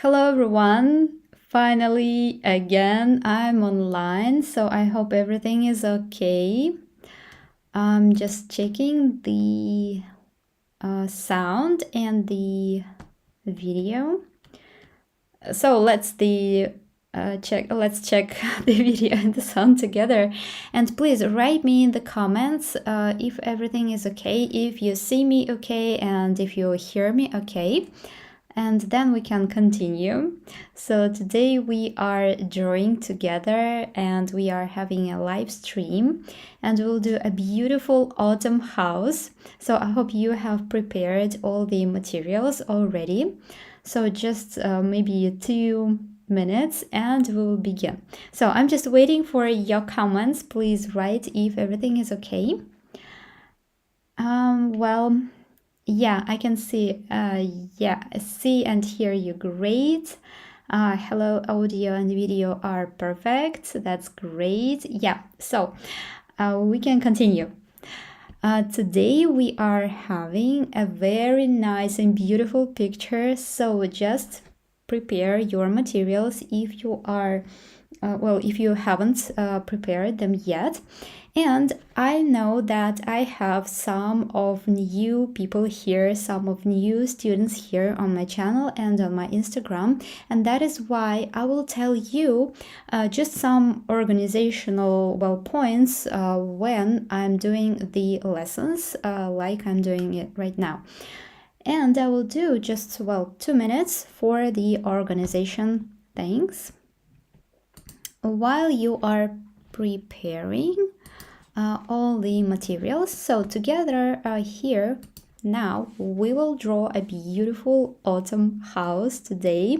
Hello everyone! Finally, again, I'm online, so I hope everything is okay. I'm just checking the sound and the video. So let's check the video and the sound together. And please write me in the comments if everything is okay, if you see me okay, and if you hear me okay. And then we can continue. So today we are drawing together and we are having a live stream and we'll do a beautiful autumn house. So I hope you have prepared all the materials already. So just maybe 2 minutes and we will begin. So I'm just waiting for your comments. Please write if everything is okay. Well, yeah, I can see. Yeah, see and hear you. Great. Hello, audio and video are perfect. That's great. Yeah, so we can continue. Today we are having a very nice and beautiful picture. So just prepare your materials if you are, if you haven't prepared them yet. And I know that I have some of new people here, some of new students here on my channel and on my Instagram. And that is why I will tell you just some organizational points when I'm doing the lessons like I'm doing it right now. And I will do just 2 minutes for the organization things. While you are preparing all the materials, so together here now we will draw a beautiful autumn house today,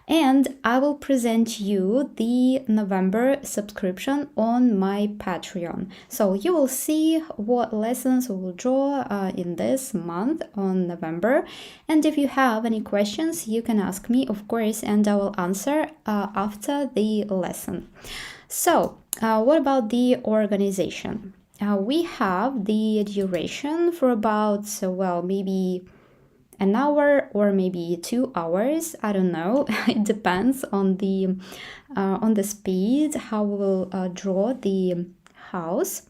and I will present you the November subscription on my Patreon. So you will see what lessons we will draw in this month on November, and if you have any questions you can ask me, of course, and I will answer after the lesson. So what about the organization? We have the duration for about, maybe an hour or maybe 2 hours. I don't know. It depends on the speed, how we will draw the house.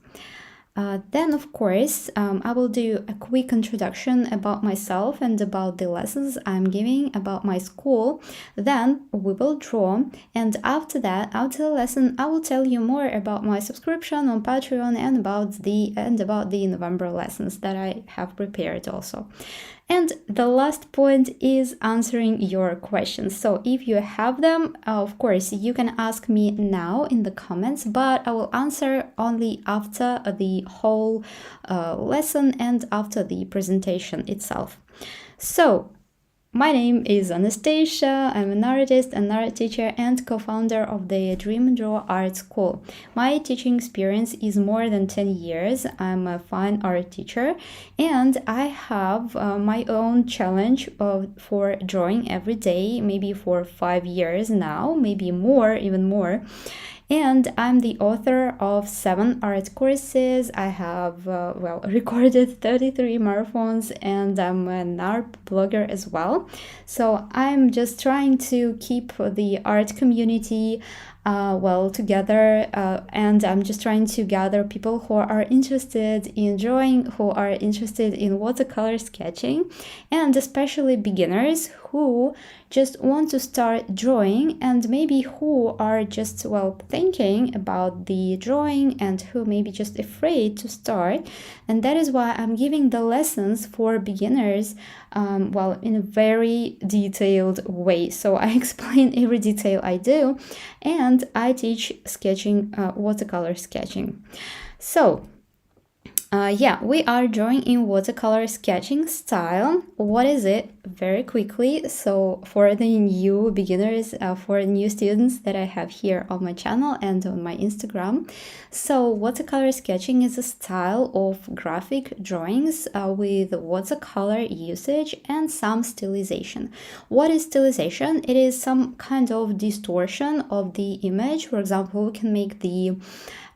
Then, of course, I will do a quick introduction about myself and about the lessons I'm giving, about my school. Then we will draw, and after that, after the lesson, I will tell you more about my subscription on Patreon and about the November lessons that I have prepared also. And the last point is answering your questions. So if you have them, of course, you can ask me now in the comments, but I will answer only after the whole lesson and after the presentation itself. So, my name is Anastasia. I'm an artist, an art teacher, and co-founder of the Dream Draw Art School. My teaching experience is more than 10 years. I'm a fine art teacher, and I have my own challenge for drawing every day, maybe for 5 years now, maybe more, even more. And I'm the author of 7 art courses. I have, recorded 33 marathons, and I'm an art blogger as well. So I'm just trying to keep the art community together, and I'm just trying to gather people who are interested in drawing, who are interested in watercolor sketching, and especially beginners who just want to start drawing, and maybe who are just thinking about the drawing and who may be just afraid to start. And that is why I'm giving the lessons for beginners in a very detailed way. So I explain every detail I do, and I teach sketching, watercolor sketching. So we are drawing in watercolor sketching style. What is it? Very quickly. So for the new beginners, for new students that I have here on my channel and on my Instagram. So watercolor sketching is a style of graphic drawings with watercolor usage and some stylization. What is stylization? It is some kind of distortion of the image. For example, we can make the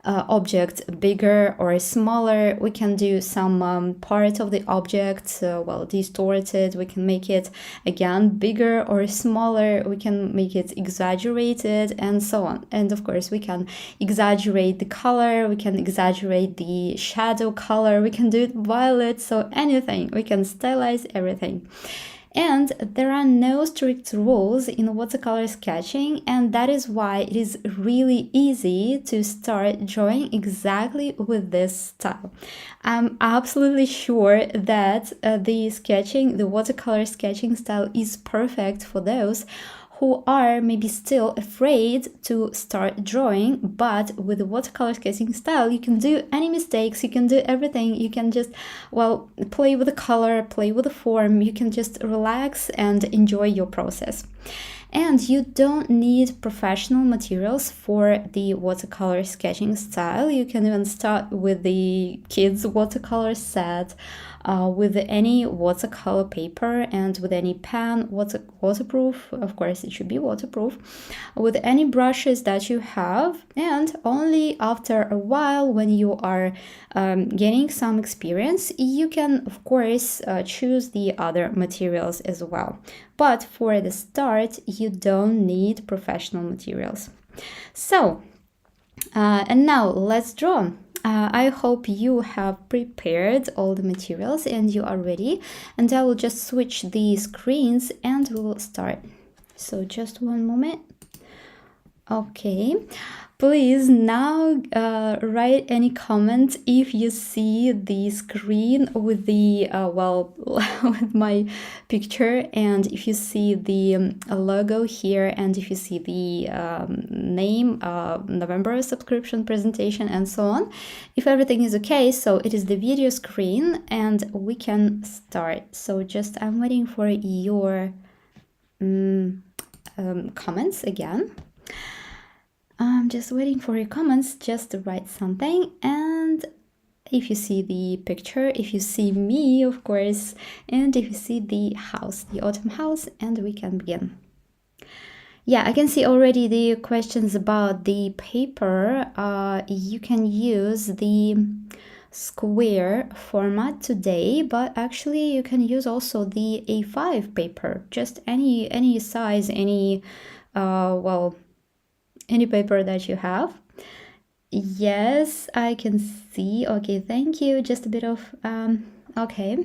object bigger or smaller. We can do some part of the object, well, distorted. We can make it again bigger or smaller. We can make it exaggerated and so on. And of course, we can exaggerate the color. We can exaggerate the shadow color. We can do it violet. So anything. We can stylize everything. And there are no strict rules in watercolor sketching, and that is why it is really easy to start drawing exactly with this style. I'm absolutely sure that the watercolor sketching style is perfect for those who are maybe still afraid to start drawing, but with the watercolor sketching style, you can do any mistakes, you can do everything, you can just, well, play with the color, play with the form, you can just relax and enjoy your process. And you don't need professional materials for the watercolor sketching style. You can even start with the kids' watercolor set, with any watercolor paper and with any pen, waterproof, of course it should be waterproof, with any brushes that you have. And only after a while, when you are gaining some experience, you can of course choose the other materials as well. But for the start, you don't need professional materials. So, and now let's draw. I hope you have prepared all the materials and you are ready. And I will just switch the screens and we will start. So just one moment. Okay. Please now write any comment if you see the screen with the, well, with my picture, and if you see the logo here, and if you see the name, November subscription presentation, and so on. If everything is okay, so it is the video screen and we can start. So just I'm waiting for your comments again. I'm just waiting for your comments just to write something. And if you see the picture, if you see me, of course, and if you see the house, the autumn house, and we can begin. Yeah, I can see already the questions about the paper. You can use the square format today, but actually you can use also the A5 paper, just any size, any well, any paper that you have. Yes, I can see. Okay, thank you. Just a bit of okay.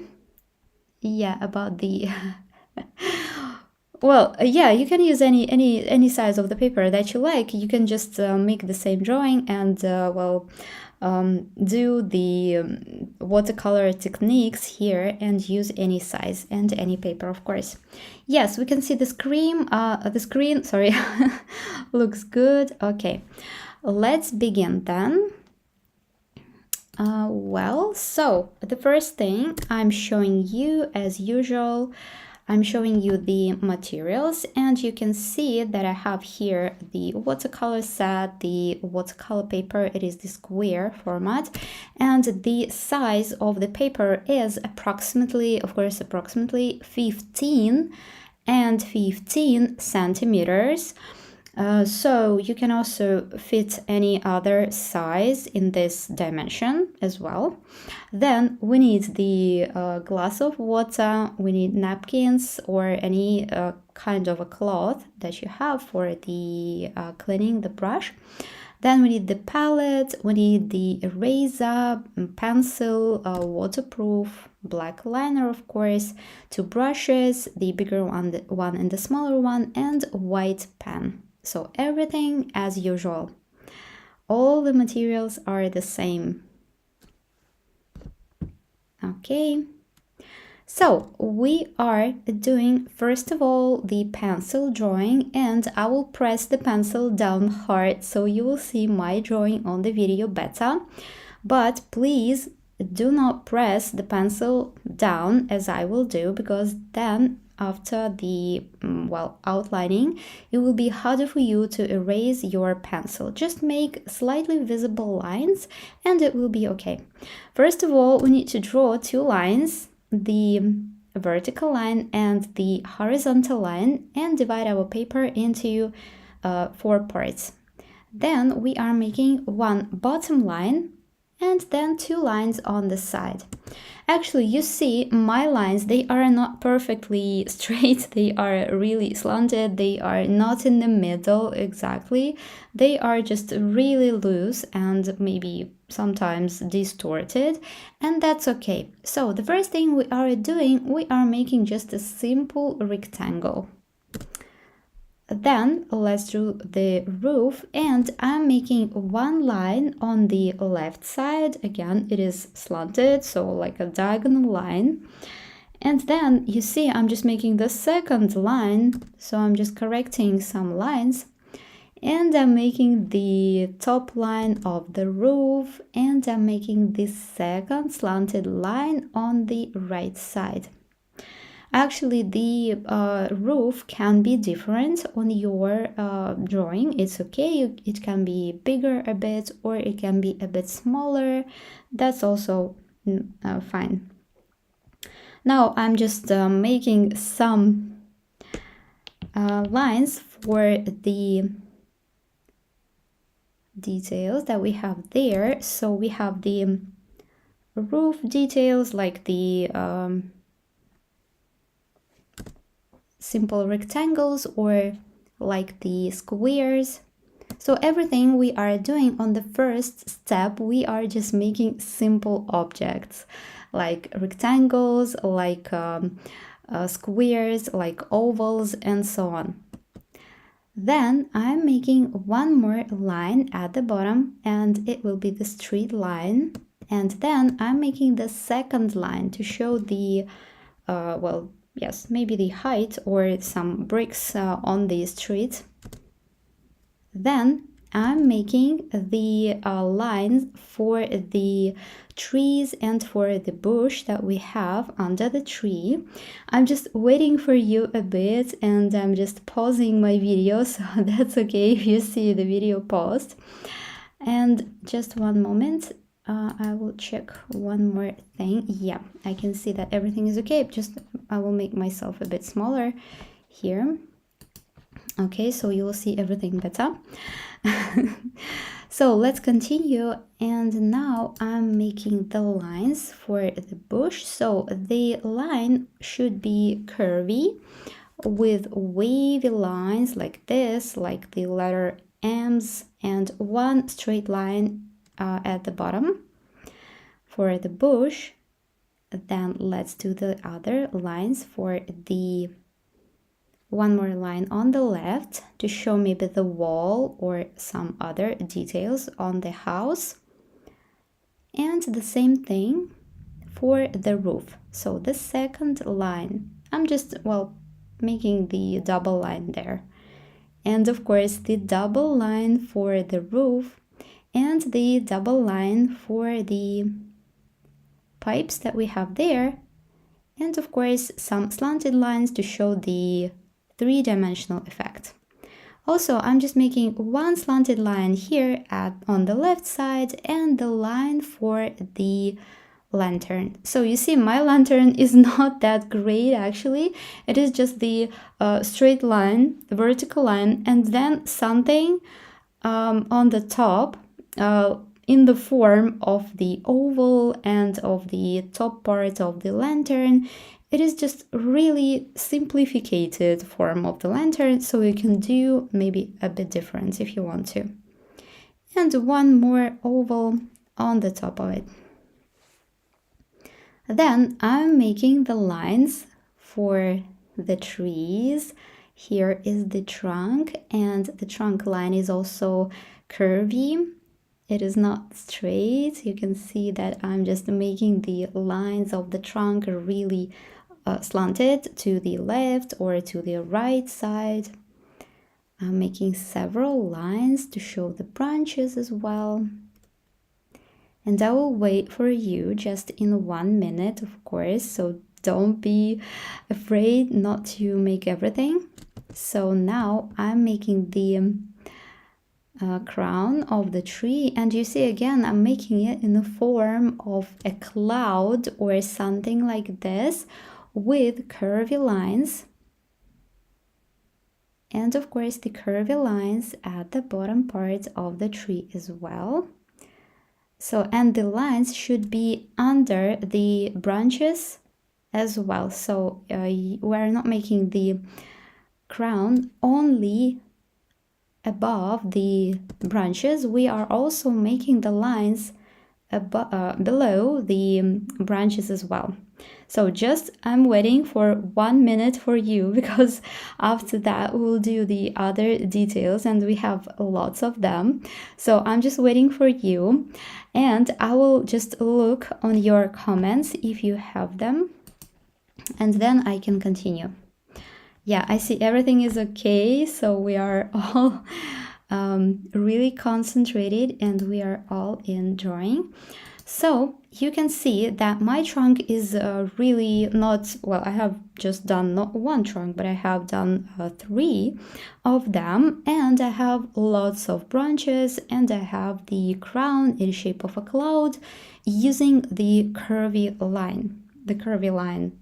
Yeah, about the well, yeah, you can use any size of the paper that you like. You can just make the same drawing and well, do the watercolor techniques here and use any size and any paper, of course. Yes, we can see the screen, sorry, looks good. Okay, let's begin then. Well, so the first thing I'm showing you, as usual, I'm showing you the materials, and you can see that I have here the watercolor set, the watercolor paper. It is the square format, and the size of the paper is approximately, of course, approximately 15 and 15 centimeters. So you can also fit any other size in this dimension as well. Then we need the glass of water, we need napkins or any kind of a cloth that you have for the cleaning the brush. Then we need the palette, we need the eraser, pencil, waterproof, black liner, of course, 2 brushes, the bigger one and the smaller one, and white pen. So everything as usual. All the materials are the same. Okay. So we are doing, first of all, the pencil drawing, and I will press the pencil down hard so you will see my drawing on the video better. But please do not press the pencil down as I will do, because then after the, well, outlining, it will be harder for you to erase your pencil. Just make slightly visible lines and it will be okay. First of all, we need to draw 2 lines, the vertical line and the horizontal line, and divide our paper into 4 parts. Then we are making one bottom line and then 2 lines on the side. Actually, you see my lines, they are not perfectly straight, they are really slanted, they are not in the middle exactly, they are just really loose and maybe sometimes distorted, and that's okay. So the first thing we are doing, we are making just a simple rectangle. Then let's do the roof, and I'm making one line on the left side. Again, it is slanted, so like a diagonal line. And then you see I'm just making the second line, so I'm just correcting some lines. And I'm making the top line of the roof, and I'm making the second slanted line on the right side. Actually, the roof can be different on your drawing. It's okay, it can be bigger a bit or it can be a bit smaller. That's also fine. Now I'm just making some lines for the details that we have there. So we have the roof details like the simple rectangles or like the squares. So everything we are doing on the first step, we are just making simple objects like rectangles, like squares, like ovals, and so on. Then I'm making one more line at the bottom, and it will be the straight line. And then I'm making the second line to show the well, yes, maybe the height or some bricks on the street. Then I'm making the lines for the trees and for the bush that we have under the tree. I'm just waiting for you a bit, and I'm just pausing my video, so that's okay if you see the video paused. And just one moment, I will check one more thing. Yeah, I can see that everything is okay. Just I will make myself a bit smaller here. Okay, so you will see everything better. So let's continue, and now I'm making the lines for the bush. So the line should be curvy with wavy lines like this, like the letter M's, and one straight line at the bottom for the bush. Then let's do the other lines for the one more line on the left to show maybe the wall or some other details on the house. And the same thing for the roof. So the second line, I'm just, well, making the double line there. And of course the double line for the roof and the double line for the pipes that we have there. And of course some slanted lines to show the three-dimensional effect. Also, I'm just making one slanted line here on the left side and the line for the lantern. So you see my lantern is not that great actually. It is just the straight line, the vertical line, and then something on the top in the form of the oval and of the top part of the lantern. It is just really simplified form of the lantern, so you can do maybe a bit different if you want to. And one more oval on the top of it. Then I'm making the lines for the trees. Here is the trunk, and the trunk line is also curvy. It is not straight. You can see that I'm just making the lines of the trunk really slanted to the left or to the right side. I'm making several lines to show the branches as well. And I will wait for you just in 1 minute, of course, so don't be afraid not to make everything. So now I'm making the crown of the tree, and you see again I'm making it in the form of a cloud or something like this with curvy lines. and of course the curvy lines at the bottom part of the tree as well. So, and the lines should be under the branches as well. So we're not making the crown only above the branches, we are also making the lines below the branches as well. So just I'm waiting for 1 minute for you, because after that we'll do the other details and we have lots of them. So I'm just waiting for you, and I will just look on your comments if you have them, and then I can continue. Yeah, I see everything is okay, so we are all really concentrated and we are all in drawing. So you can see that my trunk is really not, well, I have just done not one trunk, but I have done 3 of them, and I have lots of branches, and I have the crown in shape of a cloud using the curvy line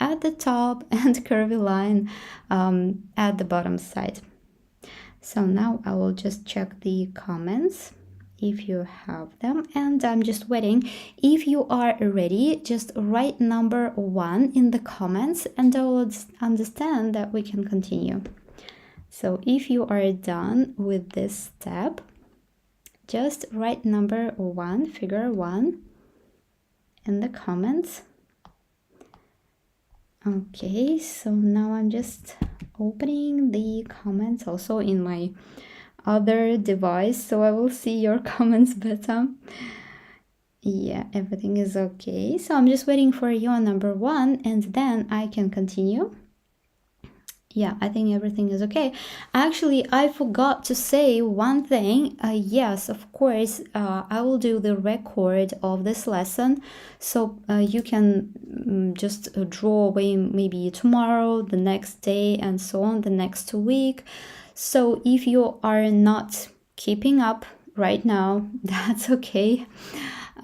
at the top and curvy line at the bottom side. So now I will just check the comments if you have them, and I'm just waiting. If you are ready, just write number 1 in the comments and I will understand that we can continue. So if you are done with this step, just write number 1, figure 1 in the comments. Okay, so now I'm just opening the comments also in my other device, so I will see your comments better. Yeah, everything is okay. So I'm just waiting for you on number 1 and then I can continue. Yeah, I think everything is okay. Actually, I forgot to say one thing. Yes, of course, I will do the record of this lesson, so you can just draw away maybe tomorrow, the next day, and so on, the next week. So if you are not keeping up right now, that's okay.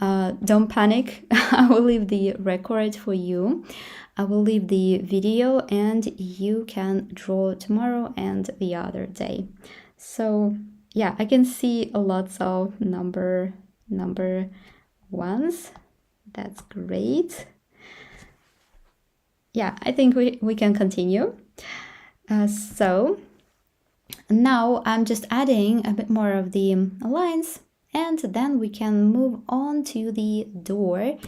Don't panic. I will leave the record for you. I will leave the video and you can draw tomorrow and the other day. So yeah, I can see lots of number ones. That's great. Yeah, I think we can continue. So now I'm just adding a bit more of the lines, and then we can move on to the door.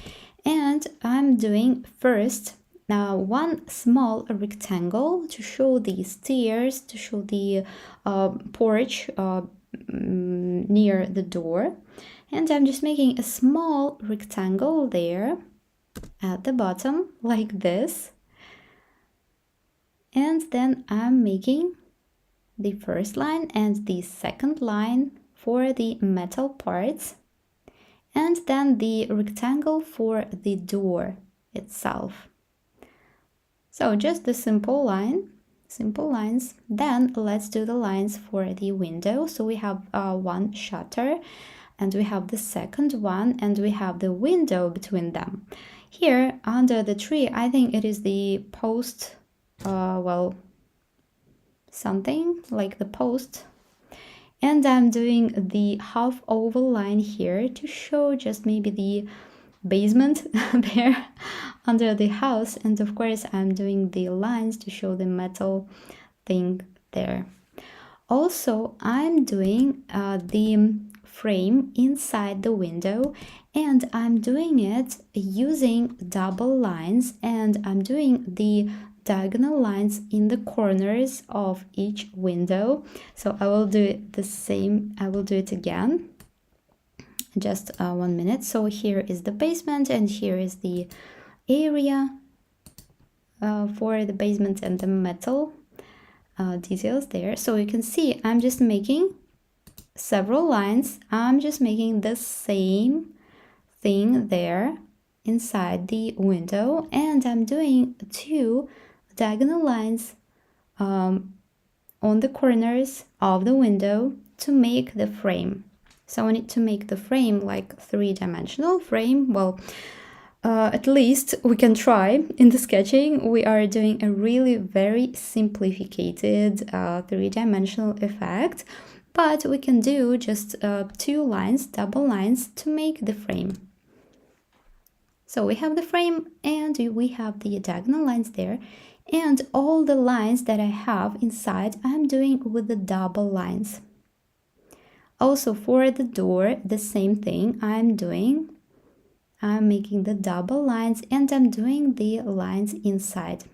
And I'm doing first one small rectangle to show the stairs, to show the porch near the door. And I'm just making a small rectangle there at the bottom like this. And then I'm making the first line and the second line for the metal parts, and then the rectangle for the door itself. So just the simple lines. Then let's do the lines for the window. So we have one shutter, and we have the second one, and we have the window between them. Here under the tree, I think it is the post, well, something like the post. And I'm doing the half oval line here to show just maybe the basement there under the house, and of course I'm doing the lines to show the metal thing there. Also, I'm doing the frame inside the window, and I'm doing it using double lines, and I'm doing the diagonal lines in the corners of each window. So I will do it the same. I will do it again. Just 1 minute. So here is the basement, and here is the area for the basement and the metal details there. So you can see I'm just making several lines. I'm just making the same thing there inside the window, and I'm doing 2 diagonal lines on the corners of the window to make the frame. So I need to make the frame like 3-dimensional frame. Well, At least we can try. In the sketching, we are doing a really very simplified three-dimensional effect, but we can do just two lines, double lines, to make the frame. So we have the frame and we have the diagonal lines there, and all the lines that I have inside I'm doing with the double lines. Also for the door, the same thing I'm making the double lines and I'm doing the lines inside.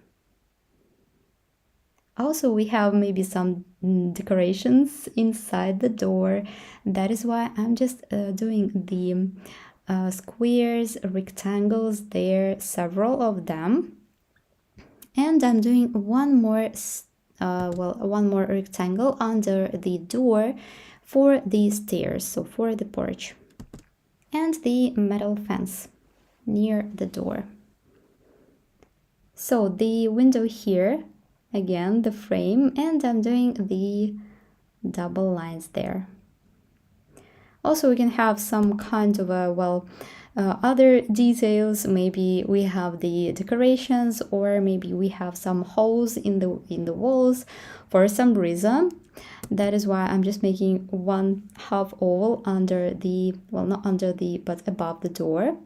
Also, we have maybe some decorations inside the door. That is why I'm just doing the squares, rectangles there, several of them. And I'm doing one more rectangle under the door for the stairs, so for the porch, and the metal fence near the door. So the window here, again the frame, and I'm doing the double lines there. Also we can have some kind of a other details. Maybe we have the decorations, or maybe we have some holes in the walls for some reason. That is why I'm just making one half oval under the, well, not under the, but above the door.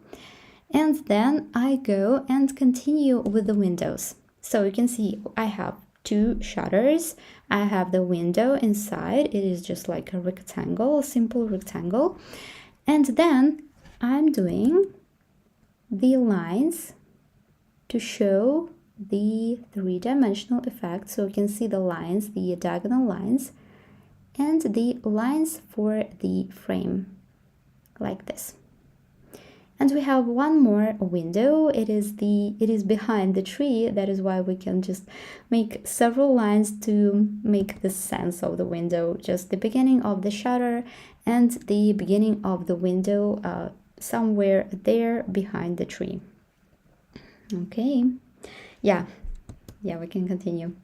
And then I go and continue with the windows. So you can see I have two shutters. I have the window inside. It is just like a rectangle, a simple rectangle. And then I'm doing the lines to show the three-dimensional effect. So you can see the lines, the diagonal lines, and the lines for the frame, like this. And we have one more window. It is behind the tree. That is why we can just make several lines to make the sense of the window. Just the beginning of the shutter and the beginning of the window somewhere there behind the tree. Okay, yeah, we can continue.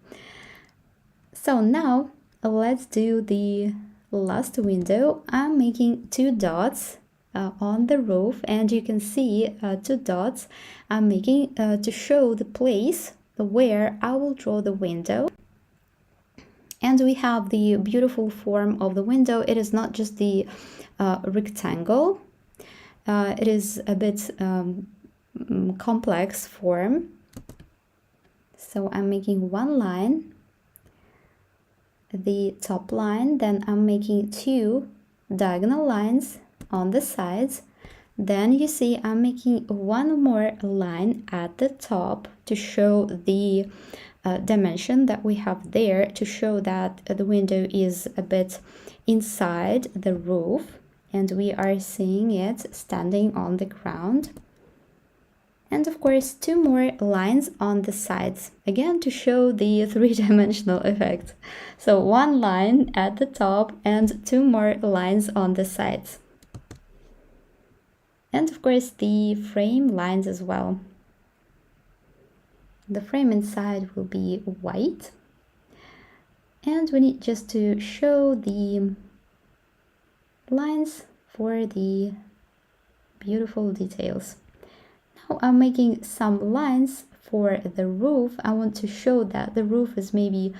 So now let's do the last window. I'm making two dots on the roof, and you can see two dots I'm making to show the place where I will draw the window. And we have the beautiful form of the window. It is not just the rectangle, it is a bit complex form. So I'm making one line, the top line, then I'm making two diagonal lines on the sides. Then you see I'm making one more line at the top to show the dimension that we have there, to show that the window is a bit inside the roof and we are seeing it standing on the ground. And of course two more lines on the sides, again to show the three-dimensional effect. So one line at the top and two more lines on the sides. And of course the frame lines as well. The frame inside will be white. And we need just to show the lines for the beautiful details. Now I'm making some lines for the roof. I want to show that the roof is maybe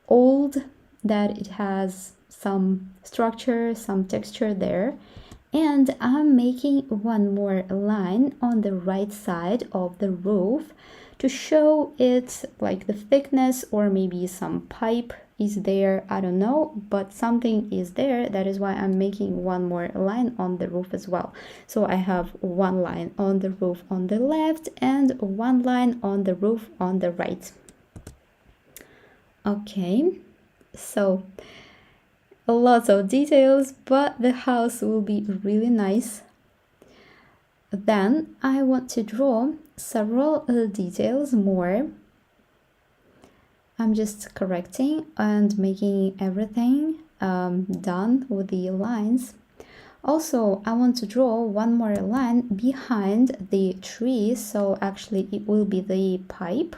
old, that it has some structure, some texture there. And I'm making one more line on the right side of the roof to show it, like the thickness, or maybe some pipe is there, I don't know, but something is there. That is why I'm making one more line on the roof as well. So I have one line on the roof on the left and one line on the roof on the right. Okay, so lots of details, but the house will be really nice. Then I want to draw several details more. I'm just correcting and making everything done with the lines. Also, I want to draw one more line behind the tree, so actually it will be the pipe.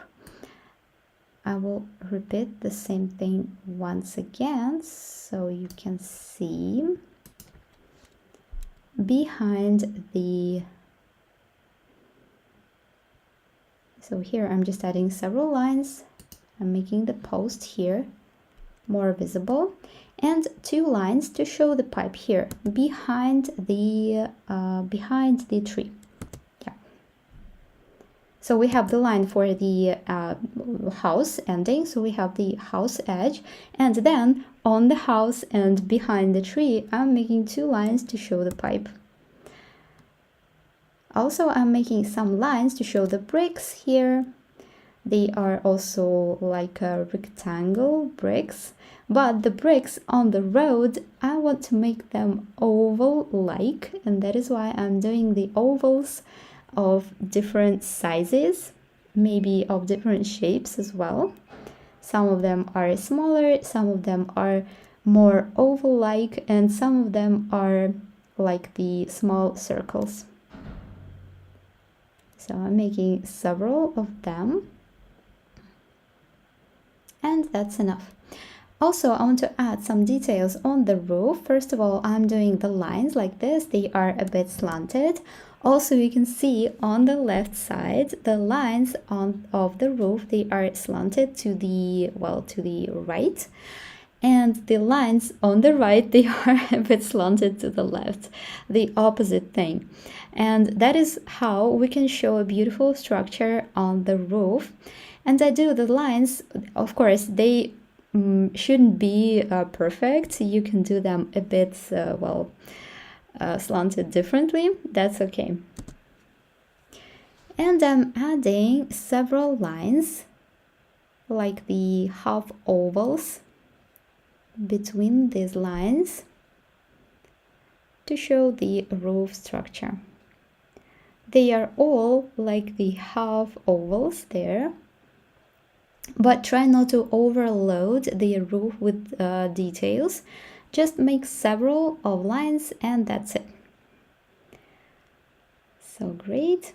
I will repeat the same thing once again so you can see. Behind the So here I'm just adding several lines. I'm making the post here more visible, and 2 lines to show the pipe here behind the tree. Yeah. So we have the line for the house ending, so we have the house edge, and then on the house and behind the tree I'm making 2 lines to show the pipe. Also, I'm making some lines to show the bricks here. They are also like a rectangle bricks, but the bricks on the road, I want to make them oval-like, and that is why I'm doing the ovals of different sizes, maybe of different shapes as well. Some of them are smaller, some of them are more oval-like, and some of them are like the small circles. So I'm making several of them, and that's enough. Also, I want to add some details on the roof. First of all, I'm doing the lines like this. They are a bit slanted. Also, you can see on the left side, the lines of the roof, they are slanted to the right. And the lines on the right, they are a bit slanted to the left, the opposite thing. And that is how we can show a beautiful structure on the roof. And I do the lines, of course, they shouldn't be perfect. You can do them a bit, slanted differently. That's okay. And I'm adding several lines, like the half ovals between these lines to show the roof structure. They are all like the half ovals there, but try not to overload the roof with details. Just make several of lines and that's it. So great.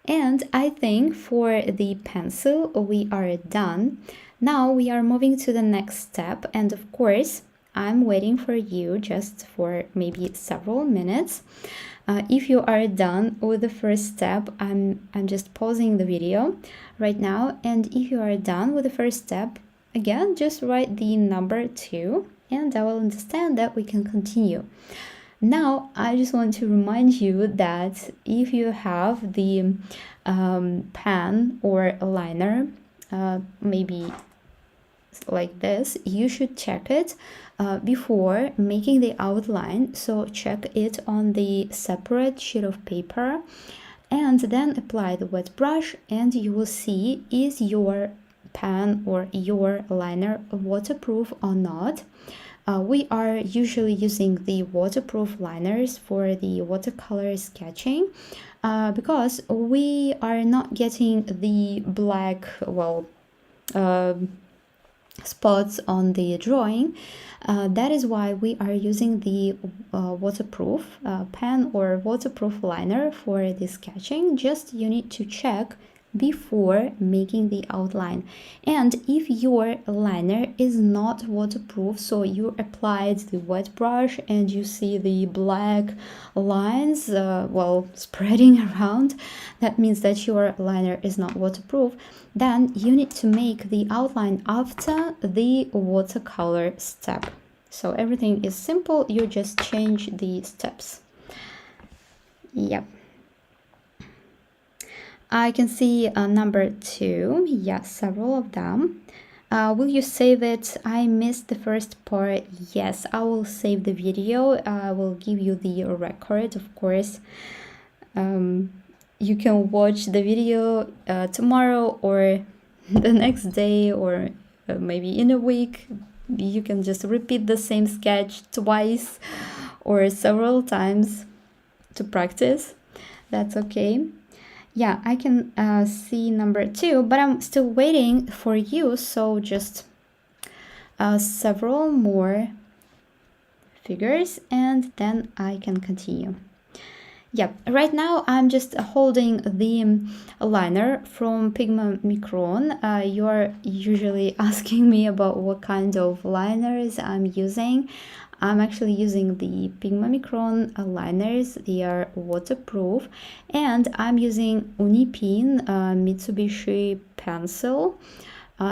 And I think for the pencil we are done. Now we are moving to the next step, and of course I'm waiting for you just for maybe several minutes. If you are done with the first step, I'm just pausing the video right now, and if you are done with the first step, again just write the number 2 and I will understand that we can continue. Now I just want to remind you that if you have the pen or a liner, maybe like this, you should check it before making the outline. So check it on the separate sheet of paper and then apply the wet brush, and you will see is your pen or your liner waterproof or not. We are usually using the waterproof liners for the watercolor sketching because we are not getting the black spots on the drawing. That is why we are using the waterproof pen or waterproof liner for the sketching. Just you need to check before making the outline. And if your liner is not waterproof, so you applied the wet brush and you see the black lines spreading around, that means that your liner is not waterproof. Then you need to make the outline after the watercolor step. So everything is simple, you just change the steps. Yep. I can see number 2, yes, several of them. Will you save it? I missed the first part. Yes, I will save the video. I will give you the record, of course. You can watch the video tomorrow or the next day, or maybe in a week. You can just repeat the same sketch twice or several times to practice. That's okay. Yeah, I can see number 2, but I'm still waiting for you, so just several more figures and then I can continue. Yeah, right now I'm just holding the liner from Pigma Micron. You're usually asking me about what kind of liners I'm using. I'm actually using the Pigma Micron liners. They are waterproof, and I'm using Uni Pin Mitsubishi pencil.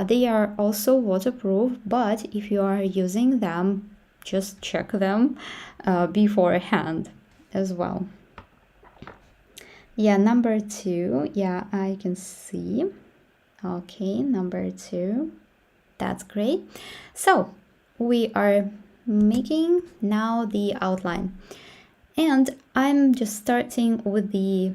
They are also waterproof, but if you are using them, just check them beforehand as well. Yeah, number 2. Yeah, I can see. Okay, number 2. That's great. So we are making now the outline. And I'm just starting with the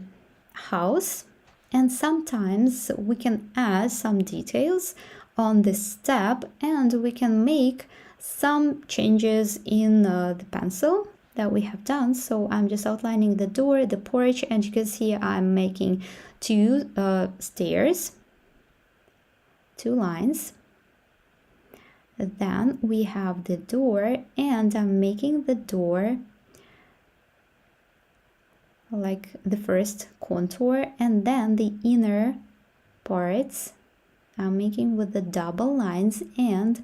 house. And sometimes we can add some details on this step, and we can make some changes in the pencil that we have done. So I'm just outlining the door, the porch, and you can see I'm making 2 stairs, 2 lines. Then we have the door, and I'm making the door like the first contour, and then the inner parts I'm making with the double lines, and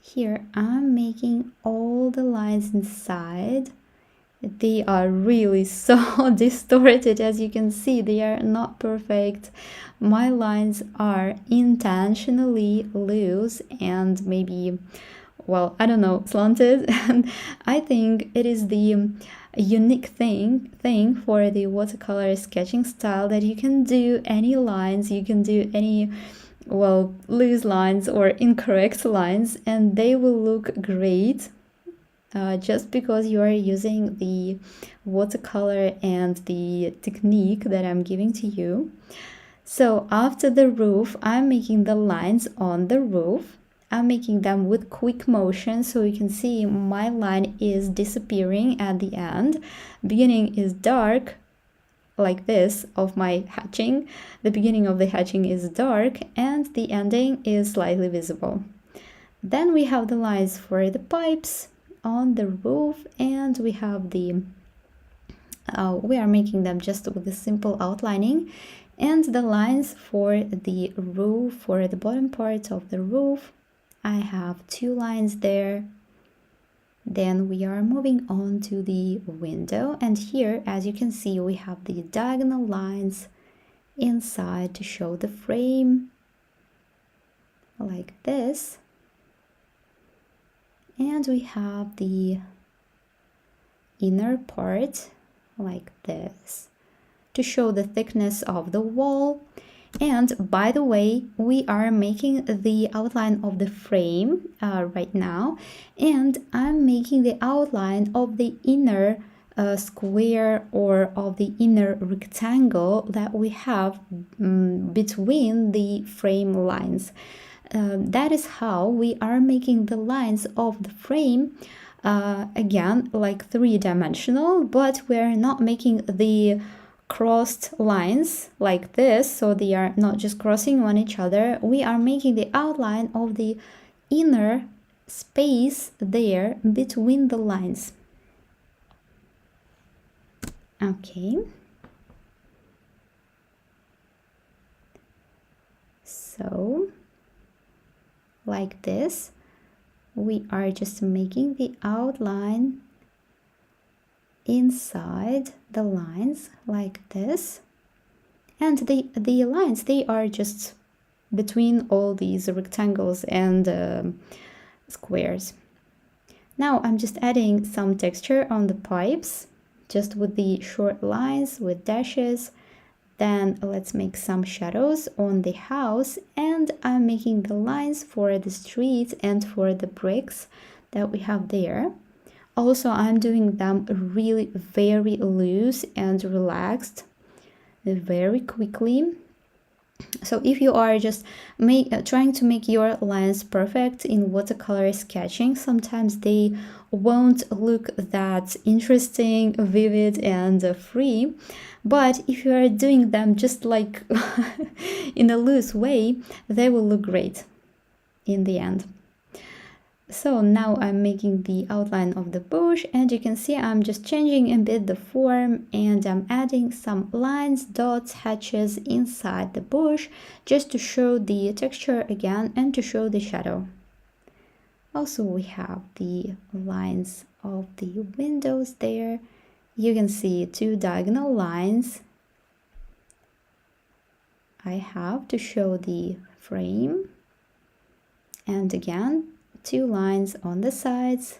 here I'm making all the lines inside. They are really so distorted, as you can see. They are not perfect. My lines are intentionally loose and maybe, well, I don't know, slanted. And I think it is the unique thing for the watercolor sketching style, that you can do any lines, you can do any, well, loose lines or incorrect lines, and they will look great just because you are using the watercolor and the technique that I'm giving to you. So after the roof, I'm making the lines on the roof. I'm making them with quick motion, so you can see my line is disappearing at the end. Beginning is dark, like this, of my hatching. The beginning of the hatching is dark, and the ending is slightly visible. Then we have the lines for the pipes on the roof, and we have the we are making them just with a simple outlining, and the lines for the roof, for the bottom part of the roof, I have 2 lines there. Then we are moving on to the window, and here, as you can see, we have the diagonal lines inside to show the frame, like this. And we have the inner part like this to show the thickness of the wall. And by the way, we are making the outline of the frame right now, and I'm making the outline of the inner square, or of the inner rectangle that we have between the frame lines. That is how we are making the lines of the frame, again, like 3-dimensional, but we're not making the crossed lines like this, so they are not just crossing on each other. We are making the outline of the inner space there between the lines. Okay. So like this, we are just making the outline inside the lines like this, and the lines, they are just between all these rectangles and squares. Now I'm just adding some texture on the pipes, just with the short lines with dashes. Then let's make some shadows on the house, and I'm making the lines for the street and for the bricks that we have there. Also, I'm doing them really very loose and relaxed, very quickly. So if you are just trying to make your lines perfect in watercolor sketching, sometimes they won't look that interesting, vivid, and free. But if you are doing them just like in a loose way, they will look great in the end. So now I'm making the outline of the bush, and you can see I'm just changing a bit the form, and I'm adding some lines, dots, hatches inside the bush just to show the texture again and to show the shadow. Also, we have the lines of the windows there. You can see two diagonal lines I have to show the frame, and again two lines on the sides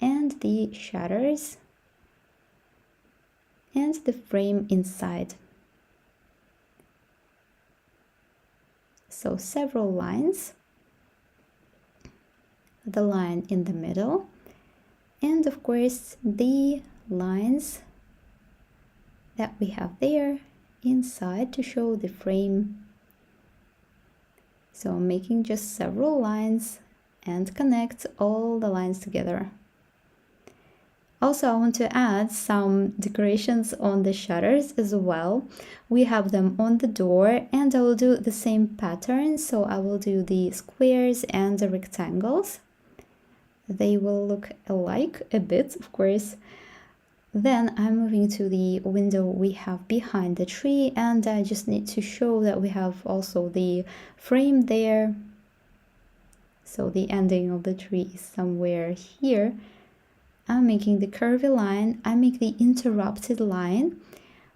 and the shutters and the frame inside. So several lines, the line in the middle, and of course the lines that we have there inside to show the frame. So I'm making just several lines and connect all the lines together. Also, I want to add some decorations on the shutters as well. We have them on the door, and I will do the same pattern. So I will do the squares and the rectangles. They will look alike a bit, of course. Then I'm moving to the window we have behind the tree, and I just need to show that we have also the frame there. So the ending of the tree is somewhere here. I'm making the curvy line. I make the interrupted line.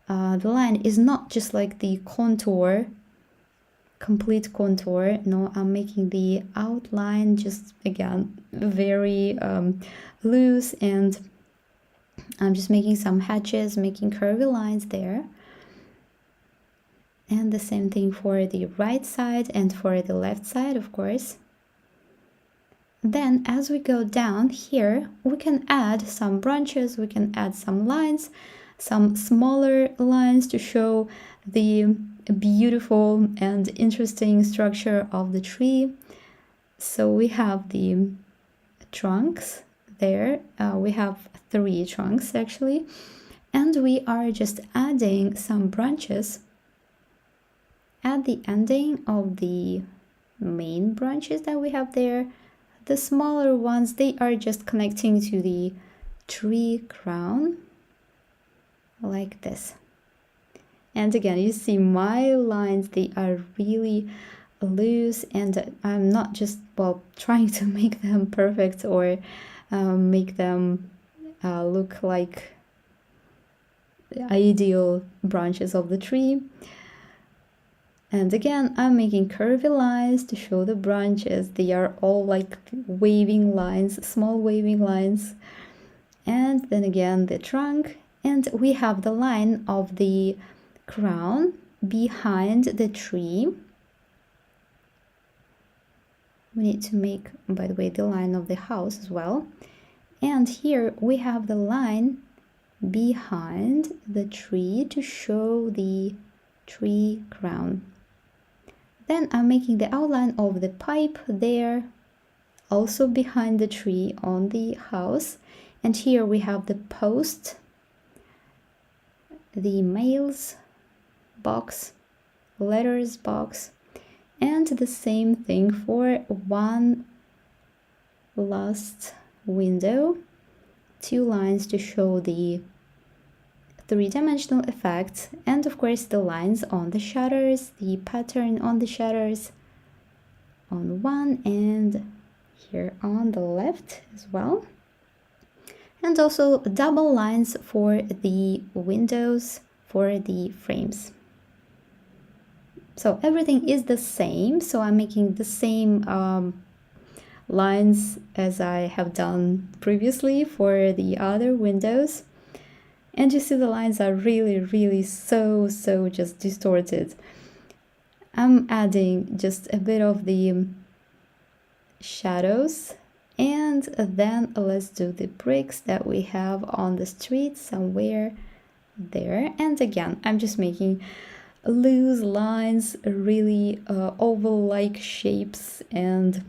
The line is not just like the contour, complete contour. No, I'm making the outline just again very loose, and I'm just making some hatches, making curvy lines there. And the same thing for the right side and for the left side, of course. Then as we go down here, we can add some branches, we can add some lines, some smaller lines to show the beautiful and interesting structure of the tree. So we have the trunks there. We have 3 trunks actually, and we are just adding some branches at the ending of the main branches that we have there. The smaller ones, they are just connecting to the tree crown like this. And again, you see my lines, they are really loose, and I'm not just, well, trying to make them perfect or make them look like ideal branches of the tree. And again, I'm making curvy lines to show the branches. They are all like waving lines, small waving lines. And then again, the trunk. And we have the line of the crown behind the tree. We need to make, by the way, the line of the house as well. And here we have the line behind the tree to show the tree crown. Then I'm making the outline of the pipe there, also behind the tree on the house. And here we have the post, the mails box, letters box, and the same thing for one last window, 2 lines to show the 3-dimensional effect, and of course the lines on the shutters, the pattern on the shutters on one and here on the left as well, and also double lines for the windows for the frames. So everything is the same, so I'm making the same lines as I have done previously for the other windows. And you see the lines are really so just distorted. I'm adding just a bit of the shadows, and then let's do the bricks that we have on the street somewhere there. And again, I'm just making loose lines, really oval-like shapes, and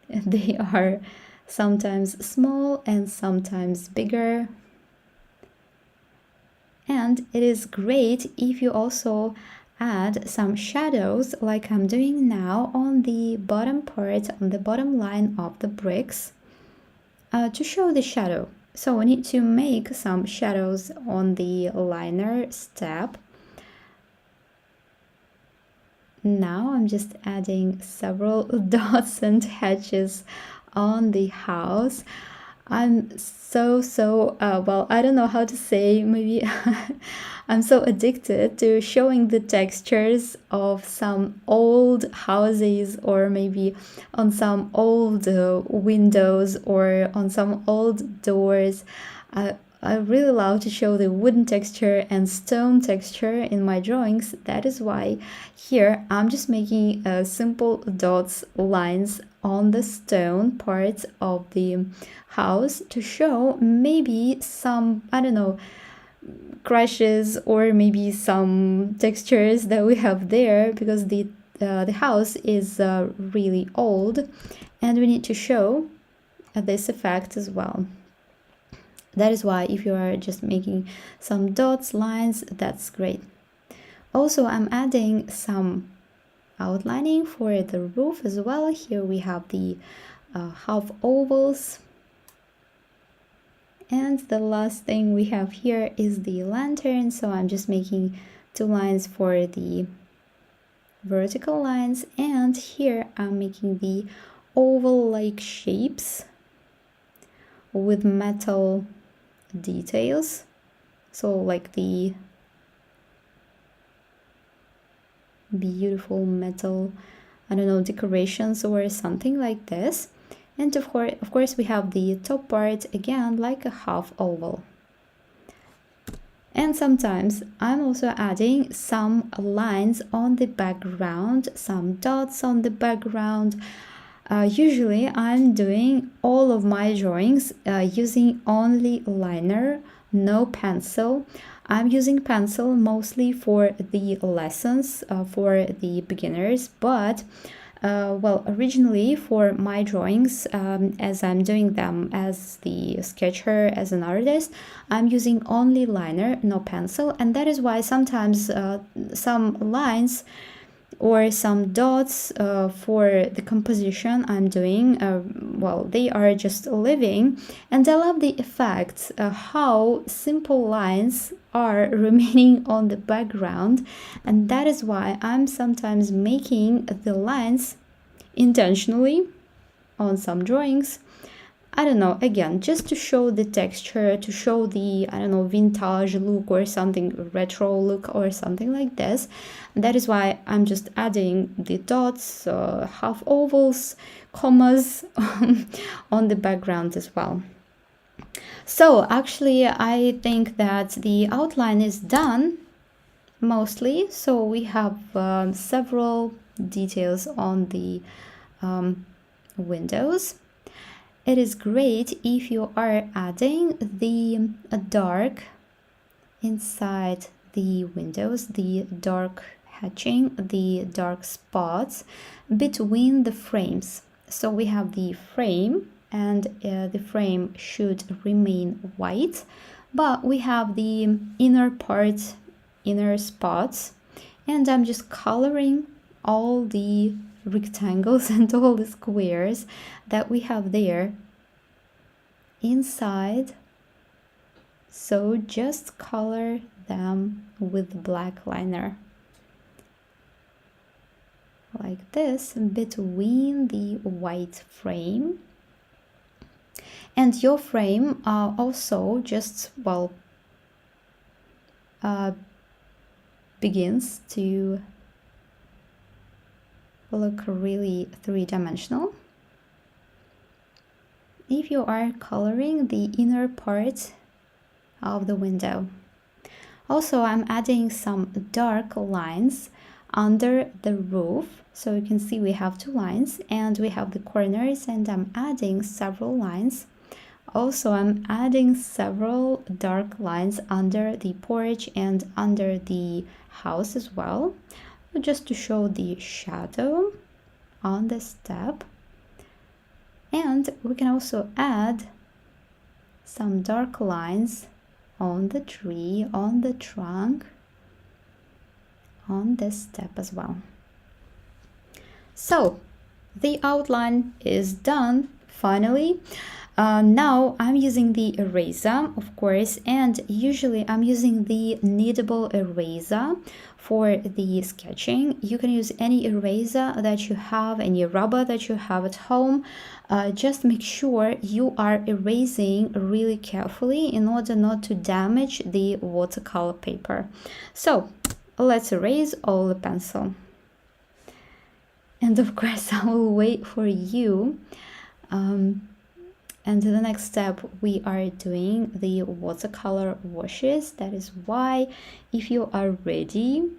they are sometimes small and sometimes bigger. And it is great if you also add some shadows like I'm doing now on the bottom part, on the bottom line of the bricks, to show the shadow. So we need to make some shadows on the liner step. Now I'm just adding several dots and hatches on the house. I'm well, I don't know how to say, maybe I'm so addicted to showing the textures of some old houses, or maybe on some old windows, or on some old doors. I really love to show the wooden texture and stone texture in my drawings. That is why here I'm just making simple dots, lines on the stone parts of the house to show maybe some, I don't know, crashes or maybe some textures that we have there, because the house is really old and we need to show this effect as well. That is why if you are just making some dots, lines, that's great. Also, I'm adding some outlining for the roof as well. Here we have the half ovals. And the last thing we have here is the lantern. So I'm just making 2 lines for the vertical lines. And here I'm making the oval-like shapes with metal details, so like the beautiful metal, I don't know, decorations or something like this. And of course we have the top part again like a half oval. And sometimes I'm also adding some lines on the background, some dots on the background. Usually I'm doing all of my drawings using only liner, no pencil. I'm using pencil mostly for the lessons, for the beginners, but well, originally for my drawings, as I'm doing them as the sketcher, as an artist, I'm using only liner, no pencil, and that is why sometimes some lines or some dots for the composition I'm doing, well, they are just living, and I love the effect, how simple lines are remaining on the background, and that is why I'm sometimes making the lines intentionally on some drawings. I don't know, again, just to show the texture, to show the, I don't know, vintage look or something, retro look or something like this. That is why I'm just adding the dots, half ovals, commas on the background as well. So actually, I think that the outline is done mostly. So we have several details on the windows. It is great if you are adding the dark inside the windows, the dark hatching, the dark spots between the frames. So we have the frame, and the frame should remain white, but we have the inner part, inner spots, and I'm just coloring all the rectangles and all the squares that we have there inside. So just color them with black liner like this between the white frame. And your frame also just, well, begins to look really three-dimensional if you are coloring the inner part of the window. Also, I'm adding some dark lines under the roof. So you can see we have 2 lines and we have the corners, and I'm adding several lines. Also, I'm adding several dark lines under the porch and under the house as well, just to show the shadow on the step. And we can also add some dark lines on the tree, on the trunk, on this step as well. So the outline is done finally. Now I'm using the eraser, of course, and usually I'm using the kneadable eraser for the sketching. You can use any eraser that you have, any rubber that you have at home. Just make sure you are erasing really carefully in order not to damage the watercolor paper. So let's erase all the pencil. And of course I will wait for you. And the next step, we are doing the watercolor washes. That is why, if you are ready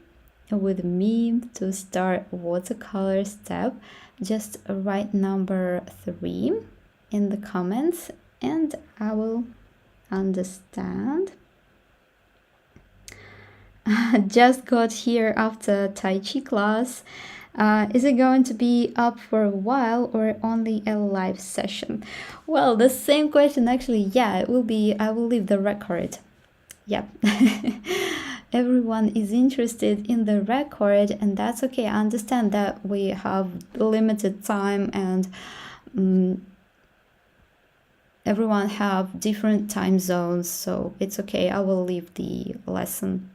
with me to start watercolor step, just write number 3 in the comments and I will understand. Just got here after Tai Chi class. Is it going to be up for a while or only a live session? Well, the same question actually. Yeah, it will be. I will leave the record. Yeah. Everyone is interested in the record, and that's okay. I understand that we have limited time and everyone have different time zones, so it's okay. I will leave the lesson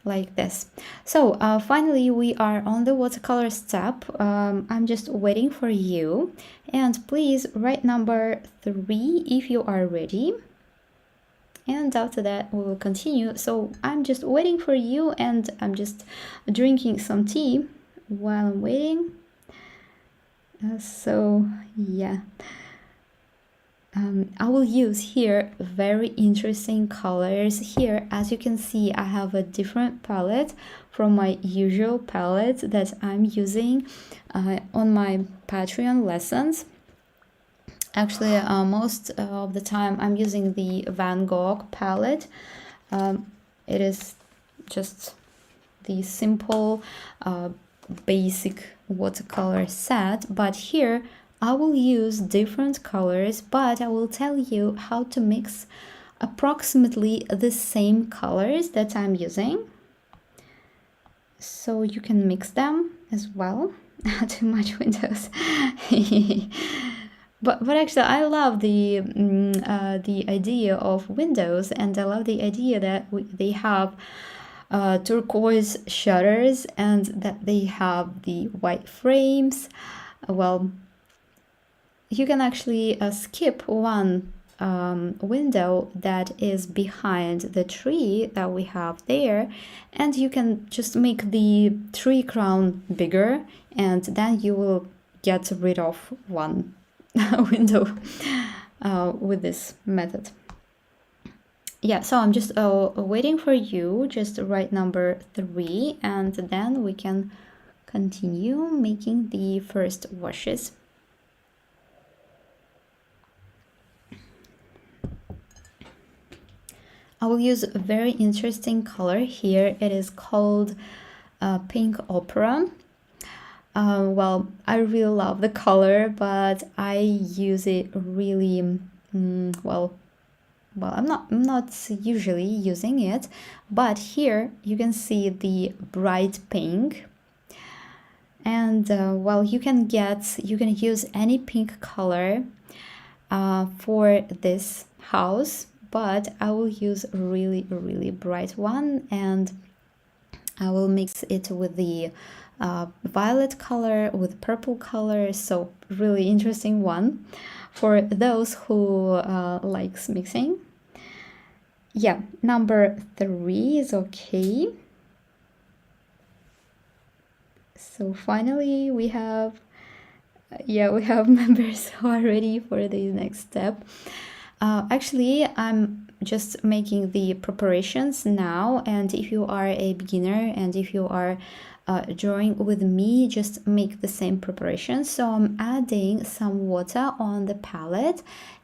like this. So finally we are on the watercolor step. I'm just waiting for you, and please write number 3 if you are ready, and after that we will continue. So I'm just waiting for you, and I'm just drinking some tea while I'm waiting. So yeah, I will use here very interesting colors. Here, as you can see, I have a different palette from my usual palette that I'm using on my Patreon lessons. Actually, most of the time I'm using the Van Gogh palette. It is just the simple basic watercolor set, but here I will use different colors, but I will tell you how to mix approximately the same colors that I'm using, so you can mix them as well. Too much windows. But actually I love the idea of windows, and I love the idea that they have turquoise shutters and that they have the white frames. Well, you can actually skip one window that is behind the tree that we have there, and you can just make the tree crown bigger, and then you will get rid of one window with this method. Yeah, so I'm just waiting for you. Just write number 3, and then we can continue making the first washes. I will use a very interesting color here. It is called Pink Opera. Well, I really love the color, but I use it really well, I'm not usually using it, but here you can see the bright pink, and well, you can use any pink color for this house, but I will use a really bright one, and I will mix it with the violet color, with purple color. So really interesting one for those who likes mixing. Yeah, number 3 is okay. So finally we have members who are ready for the next step. Actually, I'm just making the preparations now, and if you are a beginner and if you are drawing with me, just make the same preparations. So I'm adding some water on the palette,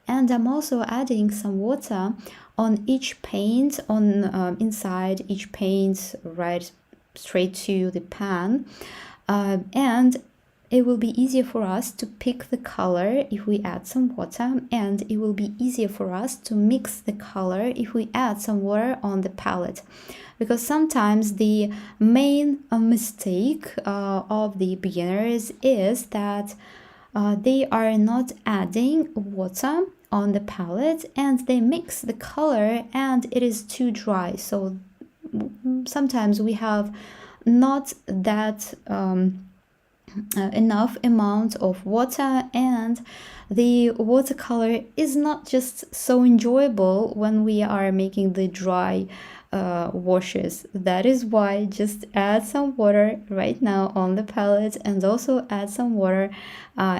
and I'm also adding some water on each paint, on inside each paint, right straight to the pan, and it will be easier for us to pick the color if we add some water, and it will be easier for us to mix the color if we add some water on the palette. Because sometimes the main mistake of the beginners is that they are not adding water on the palette and they mix the color and it is too dry. So sometimes we have not that enough amount of water, and the watercolor is not just so enjoyable when we are making the dry washes. That is why just add some water right now on the palette, and also add some water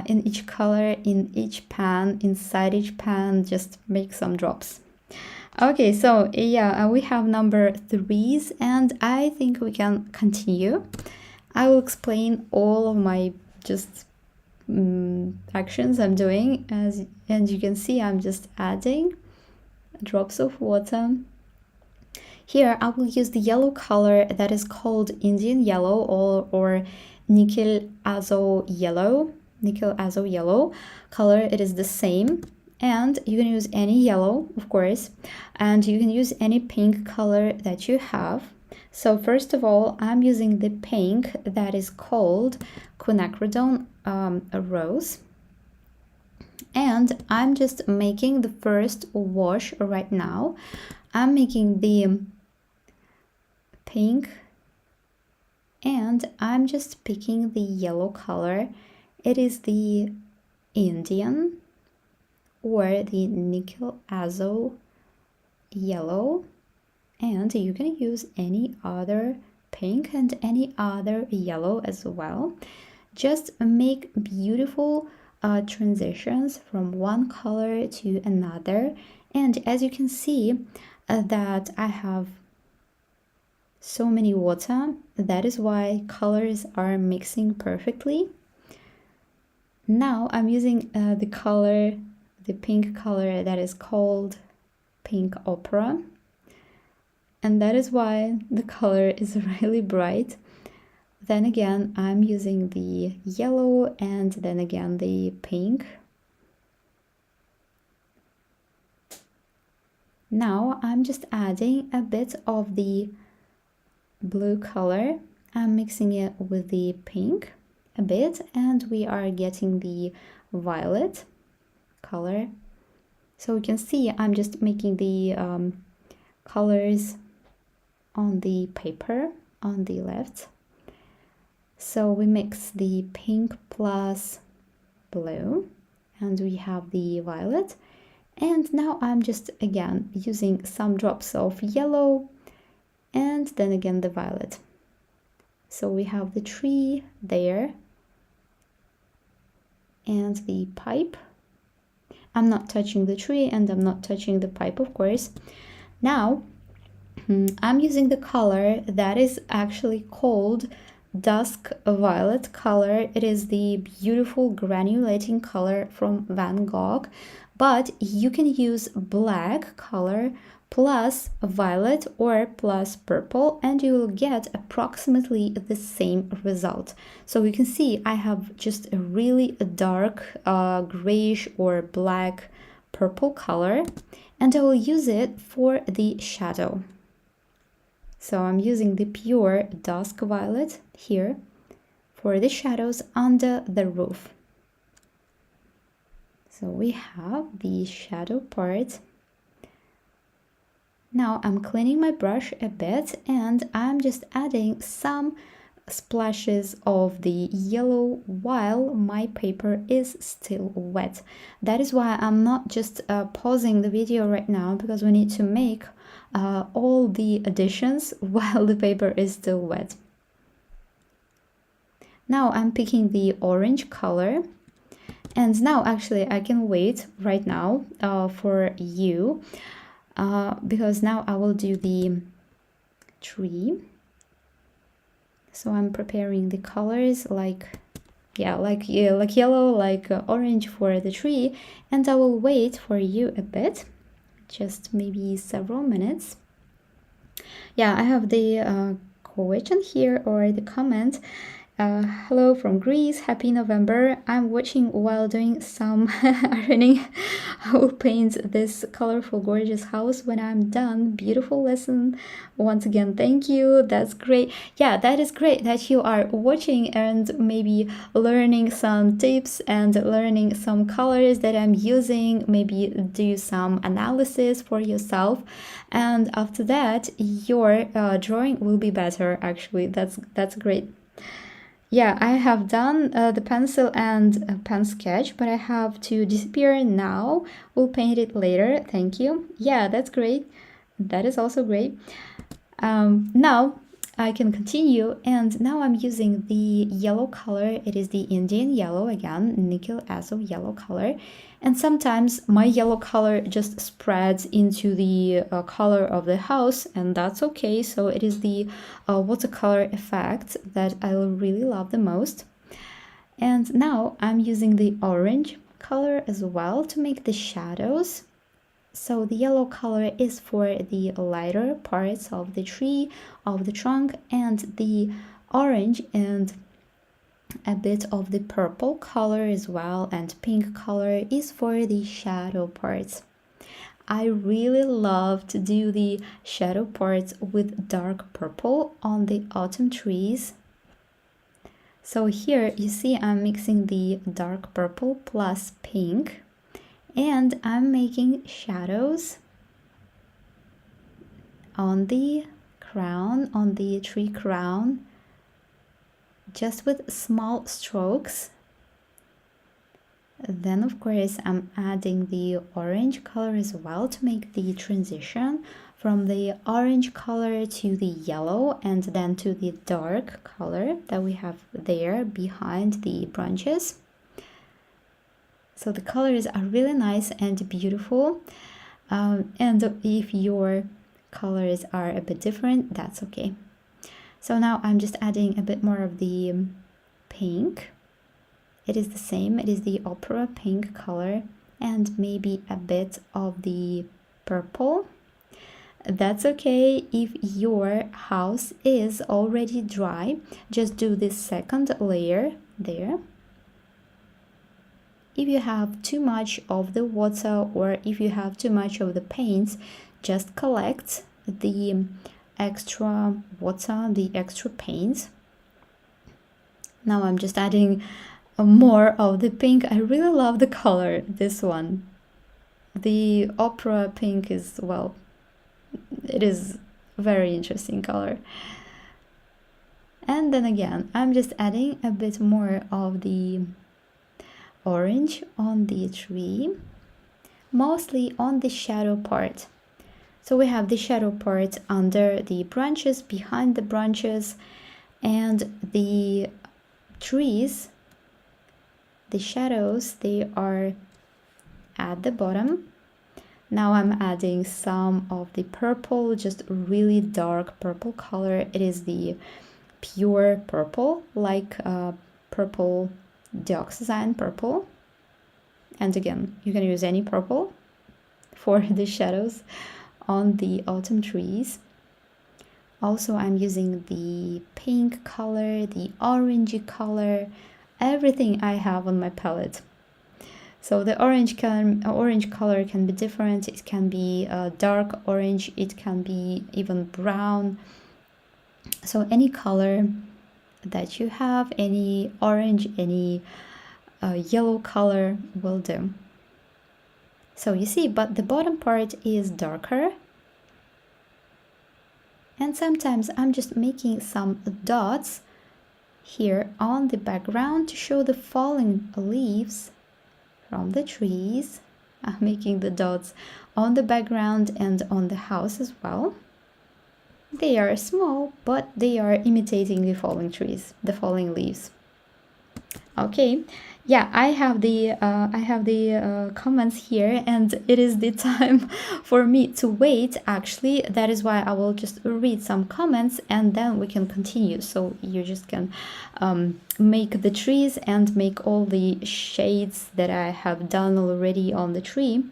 in each color, in each pan, inside each pan, just make some drops. Okay, so yeah, we have number 3s, and I think we can continue. I will explain all of my just actions I'm doing, and you can see I'm just adding drops of water. Here I will use the yellow color that is called Indian yellow or nickel azo yellow. Nickel azo yellow color, it is the same. And you can use any yellow, of course, and you can use any pink color that you have. So first of all, I'm using the pink that is called quinacridone rose. And I'm just making the first wash right now. I'm making the pink and I'm just picking the yellow color. It is the Indian or the nickel azo yellow, and you can use any other pink and any other yellow as well. Just make beautiful transitions from one color to another, and as you can see that I have so many water, that is why colors are mixing perfectly. Now I'm using the color, the pink color that is called Pink Opera, and that is why the color is really bright. Then again I'm using the yellow and then again the pink. Now I'm just adding a bit of the blue color. I'm mixing it with the pink a bit, and we are getting the violet color. So you can see I'm just making the colors on the paper on the left. So we mix the pink plus blue and we have the violet, and now I'm just again using some drops of yellow and then again the violet. So we have the tree there and the pipe. I'm not touching the tree and I'm not touching the pipe, of course. Now I'm using the color that is actually called dusk violet color. It is the beautiful granulating color from Van Gogh, but you can use black color plus violet or plus purple and you will get approximately the same result. So you can see I have just a really dark grayish or black purple color, and I will use it for the shadow. So I'm using the pure dusk violet here for the shadows under the roof. So we have the shadow part. Now I'm cleaning my brush a bit and I'm just adding some splashes of the yellow while my paper is still wet. That is why I'm not just pausing the video right now, because we need to make all the additions while the paper is still wet. Now I'm picking the orange color, and now actually I can wait right now for you because now I will do the tree. So I'm preparing the colors like yellow, like orange for the tree, and I will wait for you a bit, just maybe several minutes. Yeah, I have the question here or the comment. Hello from Greece, happy November. I'm watching while doing some ironing. I will paint this colorful, gorgeous house when I'm done. Beautiful lesson. Once again, thank you. That's great. Yeah, that is great that you are watching and maybe learning some tips and learning some colors that I'm using. Maybe do some analysis for yourself. And after that, your drawing will be better, actually. That's great. Yeah, I have done the pencil and pen sketch, but I have to disappear now. We'll paint it later. Thank you. Yeah, that's great. That is also great. Now I can continue, and now I'm using the yellow color. It is the Indian yellow again, nickel azov yellow color. And sometimes my yellow color just spreads into the color of the house, and that's okay. So it is the watercolor effect that I really love the most. And now I'm using the orange color as well to make the shadows. So the yellow color is for the lighter parts of the tree, of the trunk, and the orange and a bit of the purple color as well and pink color is for the shadow parts. I really love to do the shadow parts with dark purple on the autumn trees. So here you see I'm mixing the dark purple plus pink, and I'm making shadows on the crown, on the tree crown, just with small strokes. Then of course I'm adding the orange color as well to make the transition from the orange color to the yellow and then to the dark color that we have there behind the branches. So the colors are really nice and beautiful, and if your colors are a bit different, that's okay. So now I'm just adding a bit more of the pink. It is the same, it is the opera pink color, and maybe a bit of the purple. That's okay if your house is already dry. Just do this second layer there. If you have too much of the water or if you have too much of the paints, just collect the extra water, the extra paint. Now I'm just adding more of the pink. I really love the color, this one. The opera pink is, well, it is a very interesting color. And then again, I'm just adding a bit more of the orange on the tree, mostly on the shadow part. So we have the shadow part under the branches, behind the branches, and the trees, the shadows, they are at the bottom. Now I'm adding some of the purple, just really dark purple color. It is the pure purple, like purple dioxazine purple. And again, you can use any purple for the shadows on the autumn trees. Also, I'm using the pink color, the orangey color, everything I have on my palette. So the orange color can be different. It can be dark orange, it can be even brown. So any color that you have, any orange, any yellow color will do. So you see, but the bottom part is darker. And sometimes I'm just making some dots here on the background to show the falling leaves from the trees. I'm making the dots on the background and on the house as well. They are small, but they are imitating the falling trees, the falling leaves. Okay, yeah, I have the comments here, and it is the time for me to wait. Actually, that is why I will just read some comments and then we can continue. So you just can make the trees and make all the shades that I have done already on the tree.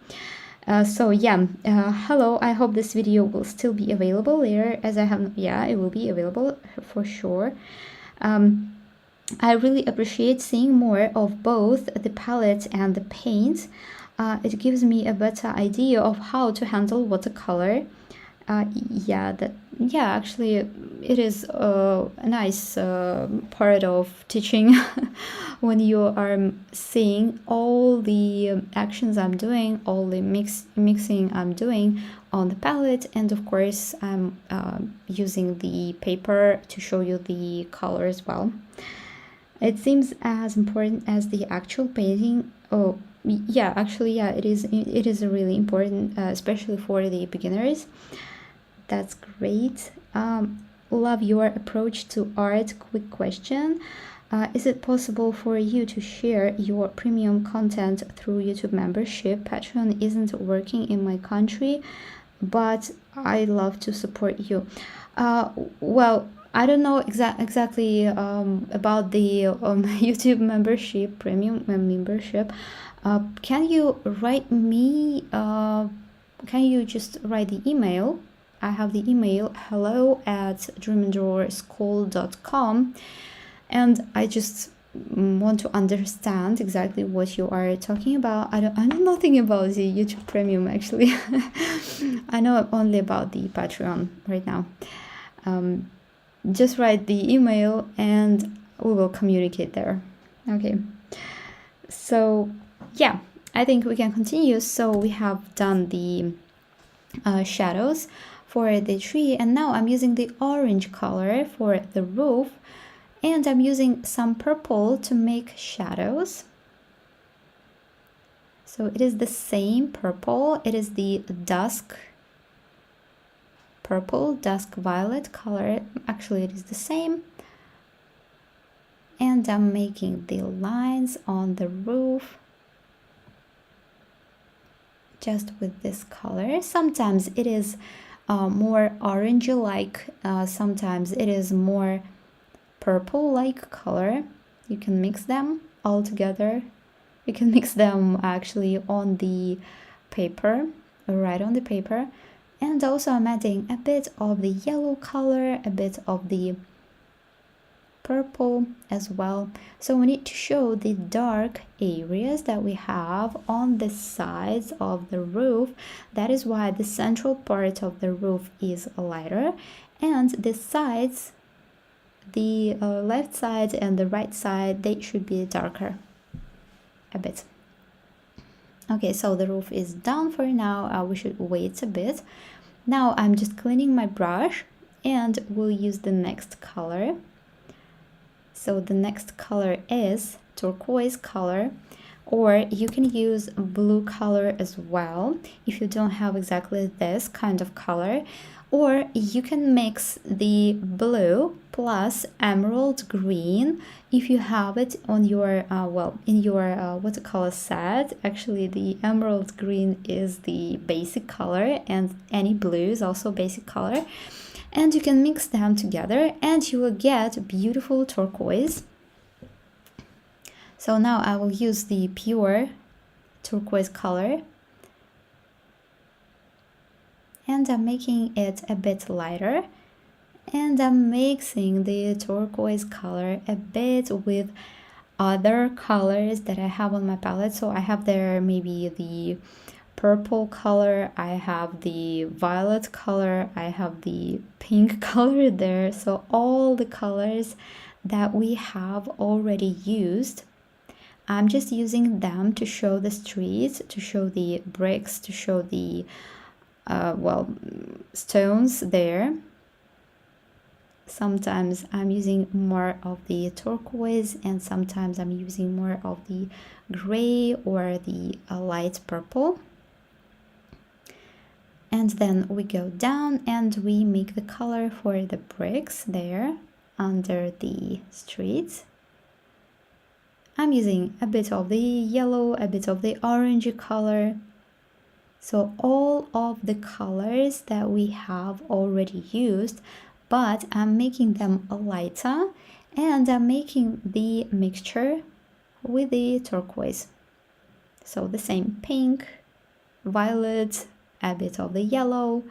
So yeah, hello, I hope this video will still be available later, as I have, yeah, it will be available for sure. I really appreciate seeing more of both the palette and the paint. It gives me a better idea of how to handle watercolor. Yeah, actually, it is a nice part of teaching when you are seeing all the actions I'm doing, all the mixing I'm doing on the palette, and of course I'm using the paper to show you the color as well. It seems as important as the actual painting. Oh, yeah, actually, yeah, it is. It is really important, especially for the beginners. That's great. Love your approach to art. Quick question. Is it possible for you to share your premium content through YouTube membership? Patreon isn't working in my country, but I love to support you. Well, I don't know exactly about the YouTube membership, premium membership. Can you write me? Can you just write the email? I have the email hello@dreamanddrawerschool.com, and I just want to understand exactly what you are talking about. I know nothing about the YouTube Premium actually. I know only about the Patreon right now. Just write the email and we will communicate there. Okay. So yeah, I think we can continue. So we have done the shadows for the tree, and now I'm using the orange color for the roof, and I'm using some purple to make shadows. So it is the same purple, it is the dusk purple, dusk violet color. Actually, it is the same. And I'm making the lines on the roof just with this color. Sometimes it is more orangey like, sometimes it is more purple like color. You can mix them all together. You can mix them actually on the paper, right on the paper. And also I'm adding a bit of the yellow color, a bit of the purple as well. So we need to show the dark areas that we have on the sides of the roof. That is why the central part of the roof is lighter, and the sides, the left side and the right side, they should be darker a bit. Okay, so the roof is done for now. We should wait a bit. Now I'm just cleaning my brush and we'll use the next color. So the next color is turquoise color, or you can use blue color as well if you don't have exactly this kind of color. Or you can mix the blue plus emerald green if you have it on your, in your watercolor set. Actually, the emerald green is the basic color, and any blue is also basic color. And you can mix them together and you will get beautiful turquoise. So now I will use the pure turquoise color, and I'm making it a bit lighter, and I'm mixing the turquoise color a bit with other colors that I have on my palette. So I have there maybe the purple color, I have the violet color, I have the pink color there. So all the colors that we have already used, I'm just using them to show the streets, to show the bricks, to show the stones there. Sometimes I'm using more of the turquoise, and sometimes I'm using more of the gray or the light purple. And then we go down and we make the color for the bricks there under the streets. I'm using a bit of the yellow, a bit of the orangey color. So all of the colors that we have already used, but I'm making them lighter, and I'm making the mixture with the turquoise. So the same pink, violet, a bit of the yellow,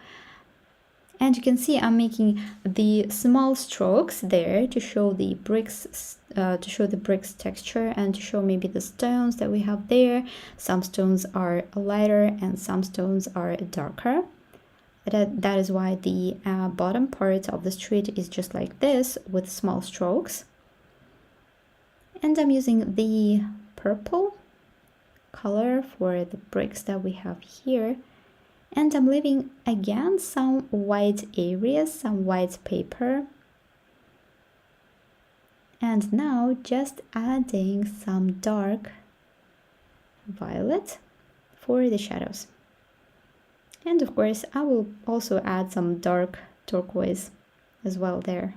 And you can see I'm making the small strokes there to show the bricks, texture, and to show maybe the stones that we have there. Some stones are lighter and some stones are darker. That is why the bottom part of the street is just like this with small strokes. And I'm using the purple color for the bricks that we have here. And I'm leaving again some white areas, some white paper. And now just adding some dark violet for the shadows. And of course, I will also add some dark turquoise as well there.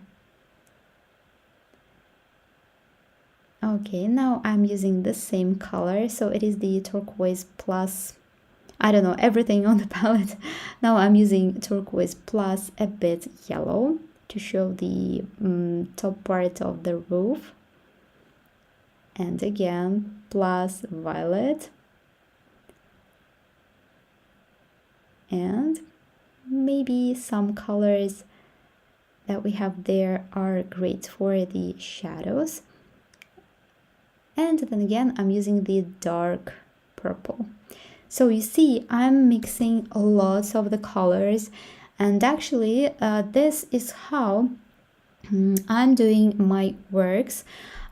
Okay, now I'm using the same color, so it is the turquoise plus, I don't know, everything on the palette. Now I'm using turquoise plus a bit yellow to show the top part of the roof. And again, plus violet. And maybe some colors that we have there are great for the shadows. And then again, I'm using the dark purple. So you see, I'm mixing lots of the colors, and actually this is how I'm doing my works.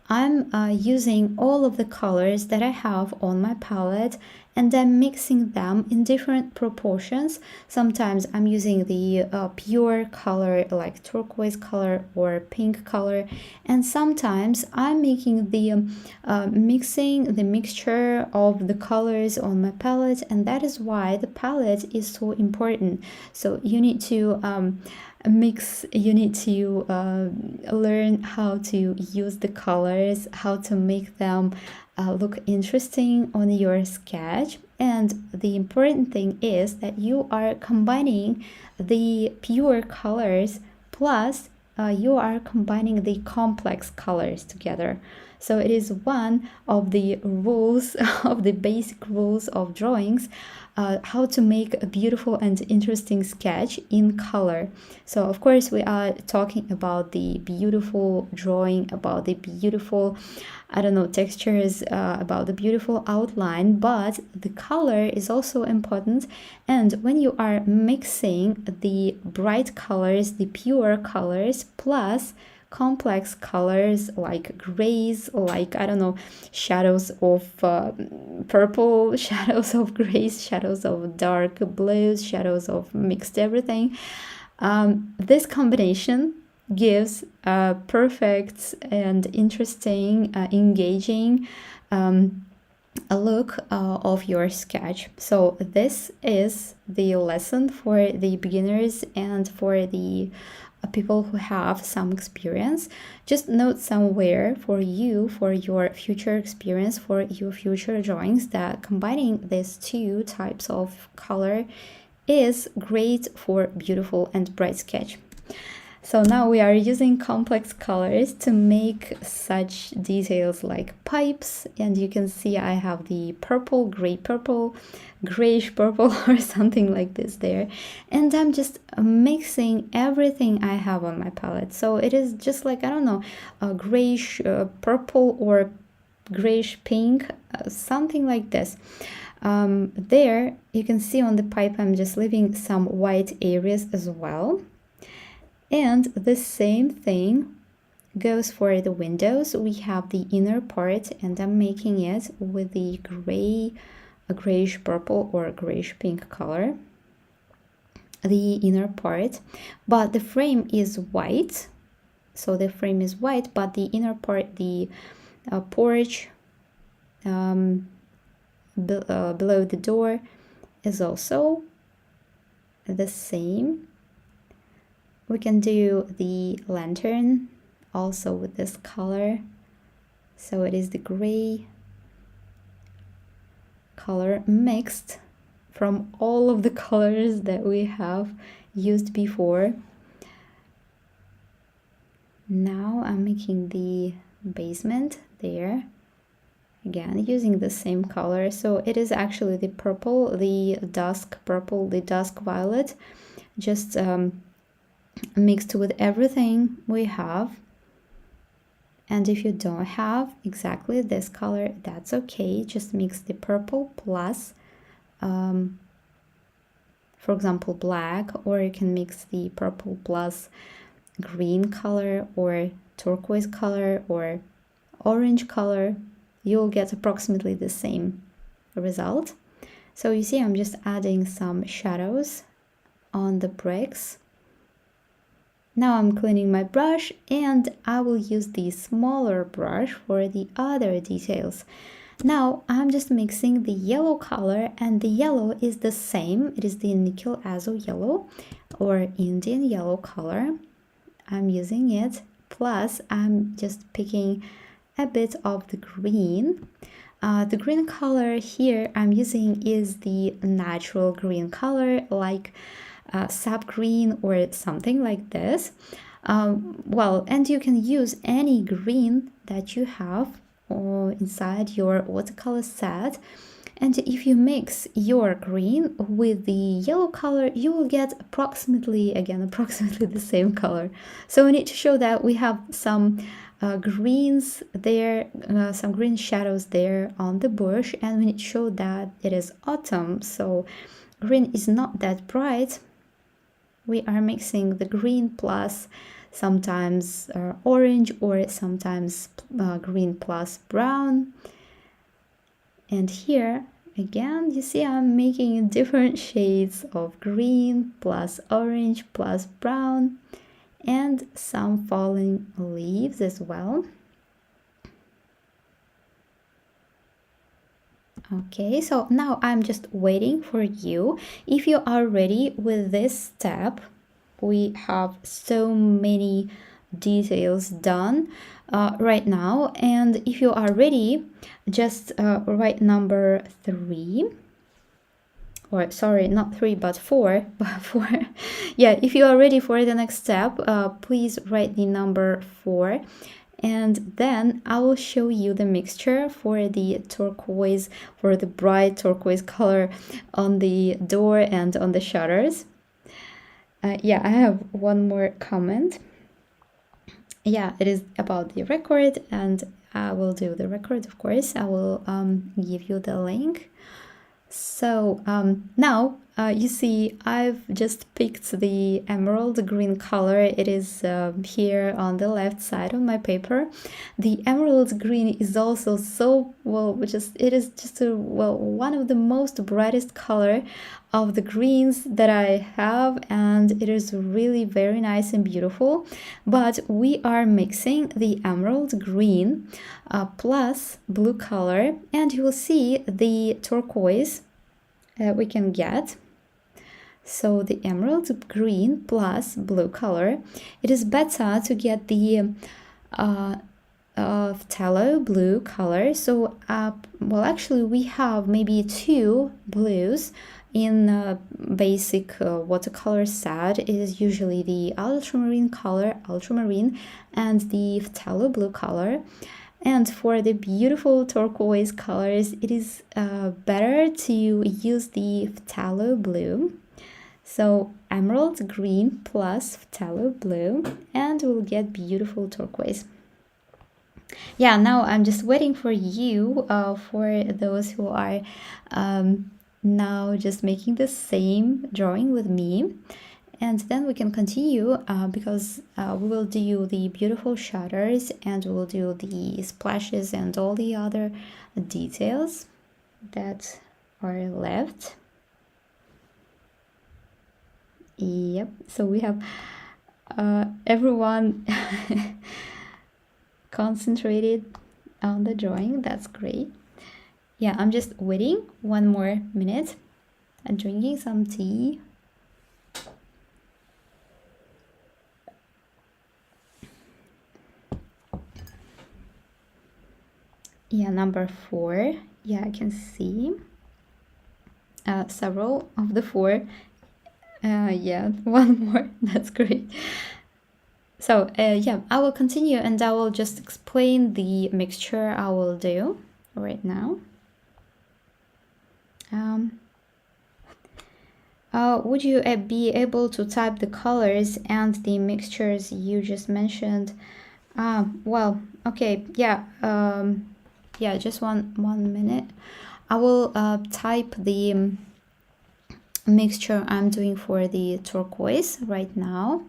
I'm using all of the colors that I have on my palette, and I'm mixing them in different proportions. Sometimes I'm using the pure color like turquoise color or pink color, and sometimes I'm making the mixture of the colors on my palette, and that is why the palette is so important. So you need to mix, you need to learn how to use the colors, how to make them look interesting on your sketch. And the important thing is that you are combining the pure colors plus you are combining the complex colors together. So it is one of the rules, of the basic rules of drawings, how to make a beautiful and interesting sketch in color. So of course we are talking about the beautiful drawing, about the beautiful, I don't know, textures, about the beautiful outline, but the color is also important. And when you are mixing the bright colors, the pure colors, plus complex colors like grays, like, I don't know, shadows of purple, shadows of grays, shadows of dark blues, shadows of mixed everything, this combination gives a perfect and interesting, engaging a look of your sketch. So this is the lesson for the beginners and for the people who have some experience. Just note somewhere for you, for your future experience, for your future drawings, that combining these two types of color is great for beautiful and bright sketch. So now we are using complex colors to make such details like pipes, and you can see I have the purple, gray purple, grayish purple or something like this there, and I'm just mixing everything I have on my palette. So it is just like, I don't know, a grayish purple or grayish pink, something like this. There you can see on the pipe I'm just leaving some white areas as well. And the same thing goes for the windows. We have the inner part, and I'm making it with the gray, a grayish purple or a grayish pink color, the inner part, but the frame is white. So the frame is white, but the inner part, the porch below the door, is also the same. We can do the lantern also with this color. So it is the gray color mixed from all of the colors that we have used before. Now I'm making the basement there. Again, using the same color. So it is actually the purple, the dusk purple, the dusk violet, just mixed with everything we have. And if you don't have exactly this color, that's okay. Just mix the purple plus, for example, black, or you can mix the purple plus green color or turquoise color or orange color. You'll get approximately the same result. So you see, I'm just adding some shadows on the bricks. Now I'm cleaning my brush, and I will use the smaller brush for the other details. Now I'm just mixing the yellow color, and the yellow is the same. It is the nickel azo yellow or Indian yellow color. I'm using it, plus I'm just picking a bit of the green. The green color here I'm using is the natural green color, like sap green or something like this. Well, and you can use any green that you have inside your watercolor set. And if you mix your green with the yellow color, you will get approximately the same color. So we need to show that we have some greens there, some green shadows there on the bush, and we need to show that it is autumn, so green is not that bright. We are mixing the green plus sometimes orange, or sometimes green plus brown. And here again, you see I'm making different shades of green plus orange plus brown, and some falling leaves as well. Okay, so now I'm just waiting for you. If you are ready with this step, we have so many details done right now. And if you are ready, just write number 3. Or sorry, not 3 but 4, but 4. Yeah, if you are ready for the next step, please write the number 4, and then I will show you the mixture for the turquoise, for the bright turquoise color on the door and on the shutters. Yeah, I have one more comment. Yeah, it is about the record, and I will do the record, of course. I will give you the link. So now you see I've just picked the emerald green color. It is here on the left side of my paper. The emerald green is also so it is just one of the most brightest color of the greens that I have, and it is really very nice and beautiful. But we are mixing the emerald green plus blue color, and you will see the turquoise we can get. So the emerald green plus blue color, it is better to get the phthalo blue color. So well, actually we have maybe 2 blues in basic watercolor set. It is usually the ultramarine color, ultramarine, and the phthalo blue color. And for the beautiful turquoise colors, it is better to use the phthalo blue. So emerald green plus phthalo blue, and we'll get beautiful turquoise. Yeah, now I'm just waiting for you, for those who are now just making the same drawing with me. And then we can continue because we will do the beautiful shutters, and we'll do the splashes and all the other details that are left. Yep, so we have everyone concentrated on the drawing. That's great. Yeah, I'm just waiting 1 more minute and drinking some tea. Yeah, number 4. Yeah, I can see several of the 4. Yeah, 1 more. That's great. So yeah, I will continue, and I will just explain the mixture I will do right now. Would you be able to type the colors and the mixtures you just mentioned? Well, okay, yeah, yeah, just one minute. I will type the mixture I'm doing for the turquoise right now.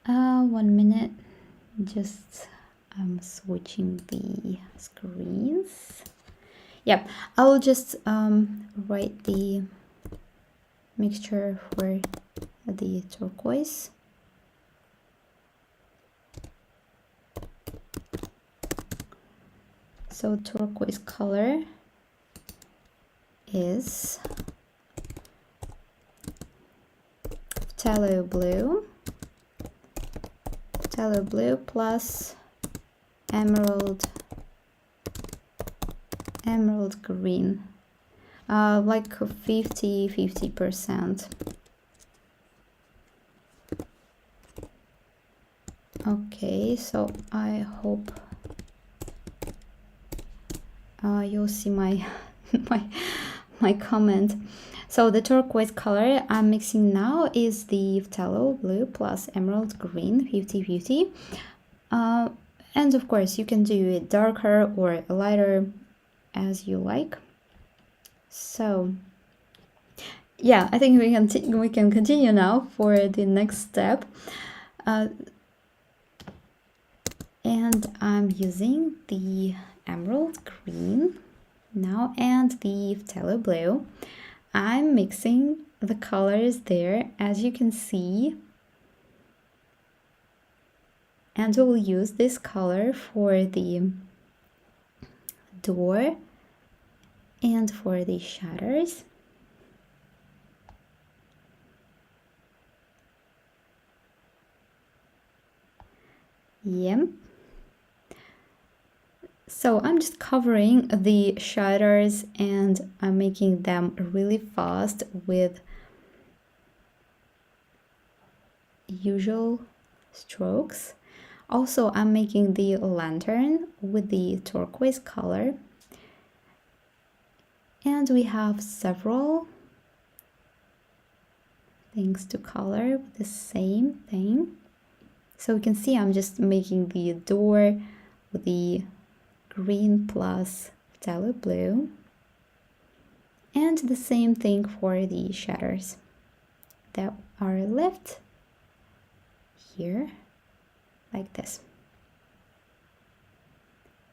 1 minute. Just I'm switching the screens. Yep, I will just write the mixture for the turquoise. So turquoise color is phthalo blue plus emerald green, like 50%. Okay, so I hope you'll see my my comment. So the turquoise color I'm mixing now is the phthalo blue plus emerald green, 50-50. And of course you can do it darker or lighter as you like. So yeah, I think we can continue now for the next step. And I'm using the emerald green now and the phthalo blue. I'm mixing the colors there, as you can see, and we'll use this color for the door and for the shutters. Yep. So I'm just covering the shutters and I'm making them really fast with usual strokes. Also, I'm making the lantern with the turquoise color. And we have several things to color with the same thing. So you can see I'm just making the door with the green plus phthalo blue. And the same thing for the shutters that are left here, like this.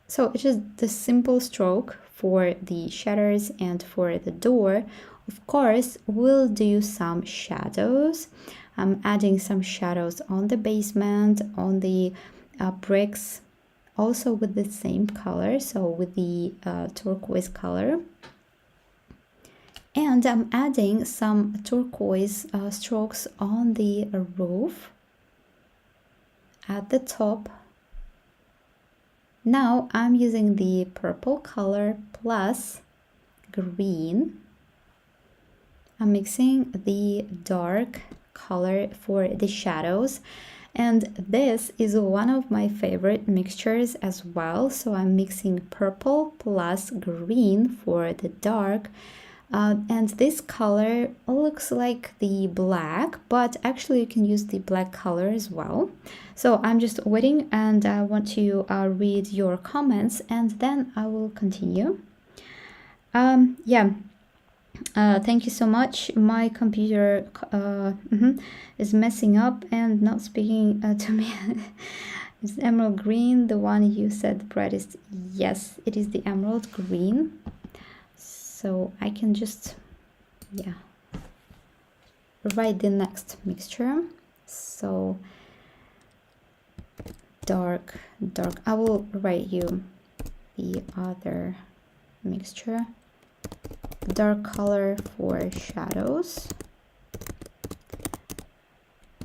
So it's just the simple stroke for the shutters and for the door. Of course, we'll do some shadows. I'm adding some shadows on the basement, on the bricks, also with the same color, so with the turquoise color. And I'm adding some turquoise strokes on the roof at the top. Now I'm using the purple color plus green. I'm mixing the dark color for the shadows, and this is one of my favorite mixtures as well. So I'm mixing purple plus green for the dark. And this color looks like the black, but actually you can use the black color as well. So I'm just waiting and I want to read your comments and then I will continue. Yeah, thank you so much. My computer is messing up and not speaking to me. Is emerald green the one you said brightest? Yes, it is the emerald green. So I can just, yeah, write the next mixture. So dark. I will write you the other mixture. Dark color for shadows.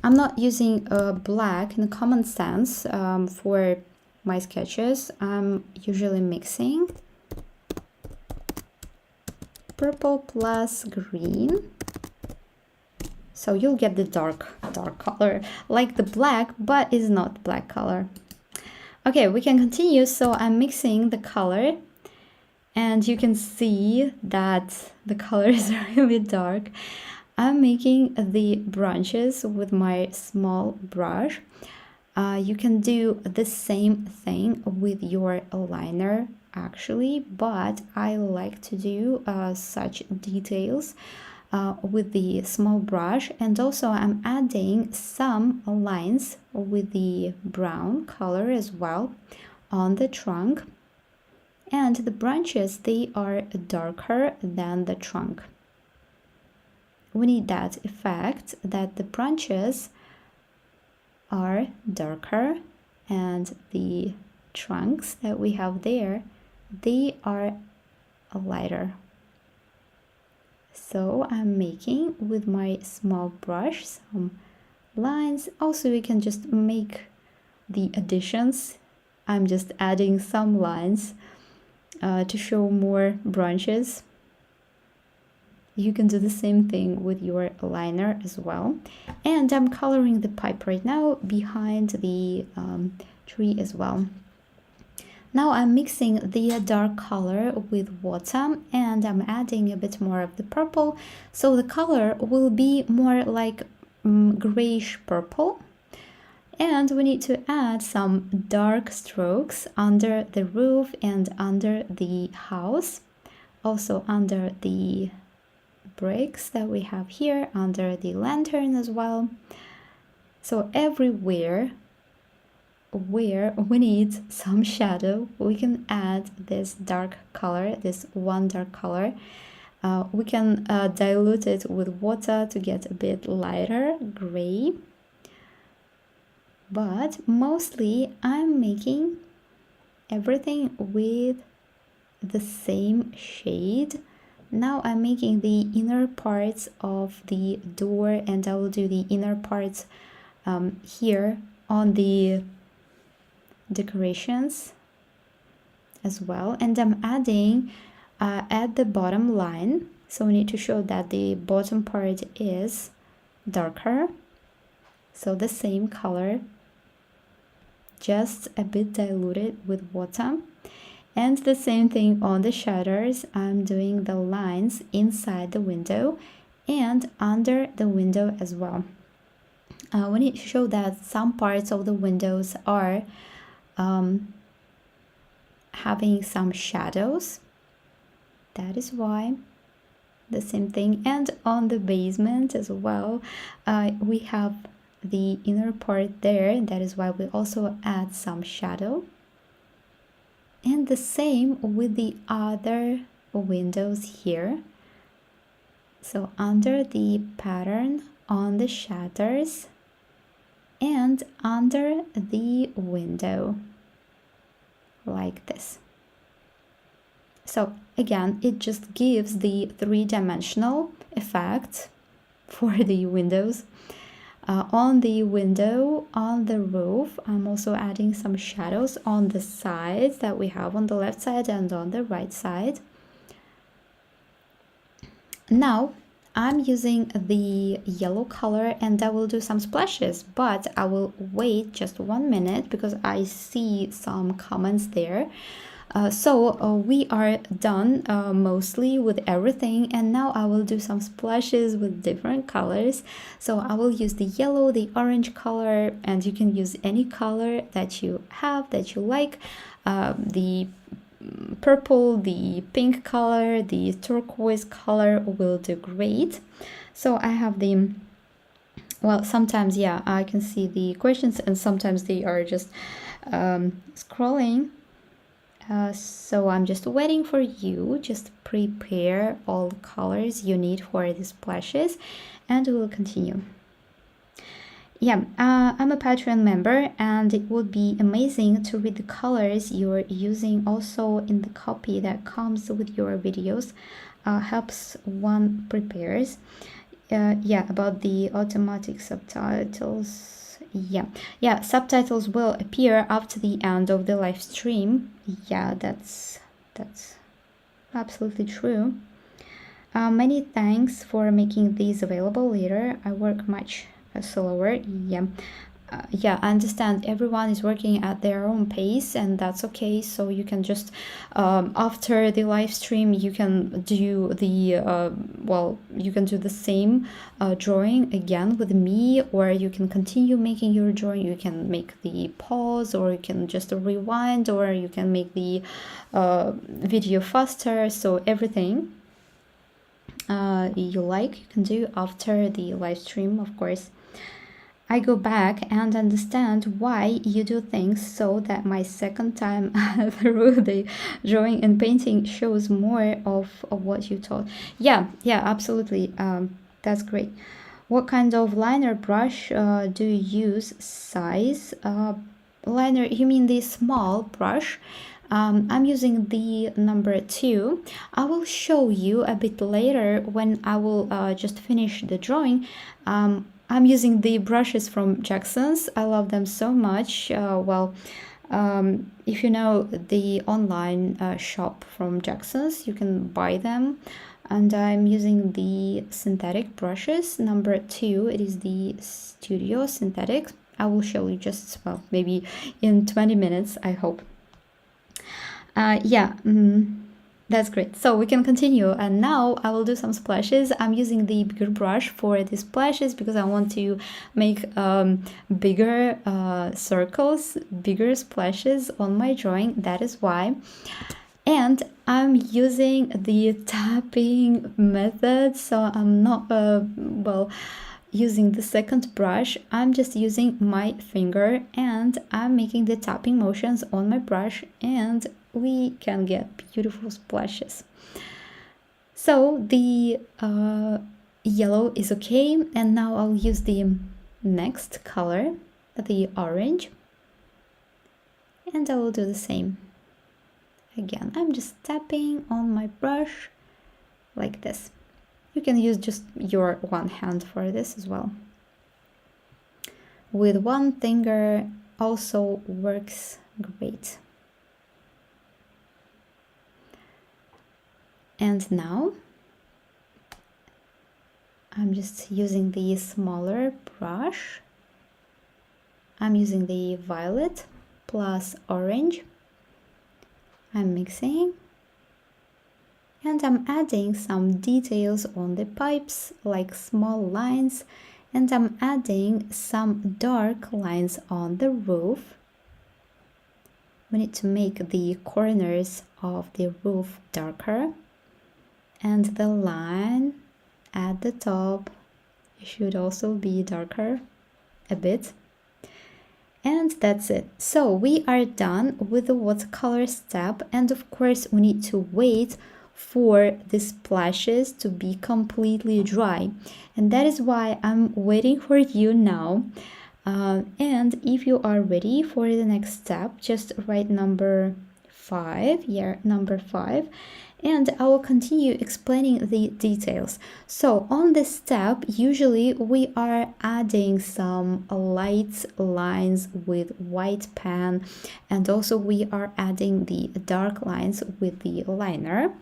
I'm not using black in the common sense for my sketches. I'm usually mixing purple plus green, so you'll get the dark color like the black, but it's not black color. Okay, we can continue. So I'm mixing the color and you can see that the color is really dark. I'm making the branches with my small brush. You can do the same thing with your liner actually, but I like to do such details with the small brush. And also I'm adding some lines with the brown color as well on the trunk. And the branches, they are darker than the trunk. We need that effect that the branches are darker and the trunks that we have there, they are lighter. So I'm making with my small brush some lines. Also, we can just make the additions. I'm just adding some lines to show more branches. You can do the same thing with your liner as well. And I'm coloring the pipe right now behind the tree as well. Now I'm mixing the dark color with water, and I'm adding a bit more of the purple, so the color will be more like grayish purple. And we need to add some dark strokes under the roof and under the house, also under the bricks that we have here, under the lantern as well. So everywhere where we need some shadow, we can add this dark color, this one dark color. We can dilute it with water to get a bit lighter gray. But mostly I'm making everything with the same shade. Now I'm making the inner parts of the door, and I will do the inner parts here on the decorations as well. And I'm adding at the bottom line, so we need to show that the bottom part is darker, so the same color, just a bit diluted with water. And the same thing on the shutters. I'm doing the lines inside the window and under the window as well. We need to show that some parts of the windows are having some shadows. That is why. The same thing. And on the basement as well, we have the inner part there. That is why we also add some shadow. And the same with the other windows here. So under the pattern on the shutters and under the window, like this. So again, it just gives the three-dimensional effect for the windows. On the window, on the roof, I'm also adding some shadows on the sides that we have on the left side and on the right side. Now I'm using the yellow color and I will do some splashes, but I will wait just 1 minute because I see some comments there. We are done mostly with everything, and now I will do some splashes with different colors. So I will use the yellow, the orange color, and you can use any color that you have, that you like. The purple, the pink color, the turquoise color will do great. So I have the, well, sometimes, yeah, I can see the questions and sometimes they are just scrolling. So I'm just waiting for you. Just prepare all the colors you need for the splashes and we will continue. Yeah, I'm a Patreon member and it would be amazing to read the colors you're using also in the copy that comes with your videos. Helps one prepares. Yeah, about the automatic subtitles. Yeah, subtitles will appear after the end of the live stream. Yeah, that's absolutely true. Many thanks for making these available later. I work much slower. Yeah, yeah, I understand everyone is working at their own pace, and that's okay. So you can just after the live stream, you can do the well, you can do the same drawing again with me, or you can continue making your drawing. You can make the pause, or you can just rewind, or you can make the video faster. So everything you like, you can do after the live stream, of course. I go back and understand why you do things so that my second time through the drawing and painting shows more of what you taught. Yeah, absolutely. That's great. What kind of liner brush do you use? Size liner, you mean the small brush? I'm using the number 2. I will show you a bit later when I will just finish the drawing. I'm using the brushes from Jackson's. I love them so much. If you know the online shop from Jackson's, you can buy them. And I'm using the synthetic brushes, number 2. It is the Studio Synthetic. I will show you just, well, maybe in 20 minutes, I hope. That's great. So we can continue, and now I will do some splashes. I'm using the bigger brush for the splashes because I want to make bigger circles, bigger splashes on my drawing. That is why. And I'm using the tapping method, so I'm not using the second brush. I'm just using my finger and I'm making the tapping motions on my brush, and we can get beautiful splashes. So the yellow is okay, and now I'll use the next color, the orange, and I will do the same. Again, I'm just tapping on my brush like this. You can use just your one hand for this as well. With one finger also works great. And now I'm just using the smaller brush. I'm using the violet plus orange. I'm mixing and I'm adding some details on the pipes, like small lines, and I'm adding some dark lines on the roof. We need to make the corners of the roof darker, and the line at the top should also be darker a bit. And that's it. So we are done with the watercolor step, and of course we need to wait for the splashes to be completely dry, and that is why I'm waiting for you now. And if you are ready for the next step, just write number 5. Yeah, number 5. And I will continue explaining the details. So on this step, usually we are adding some light lines with white pen, and also we are adding the dark lines with the liner.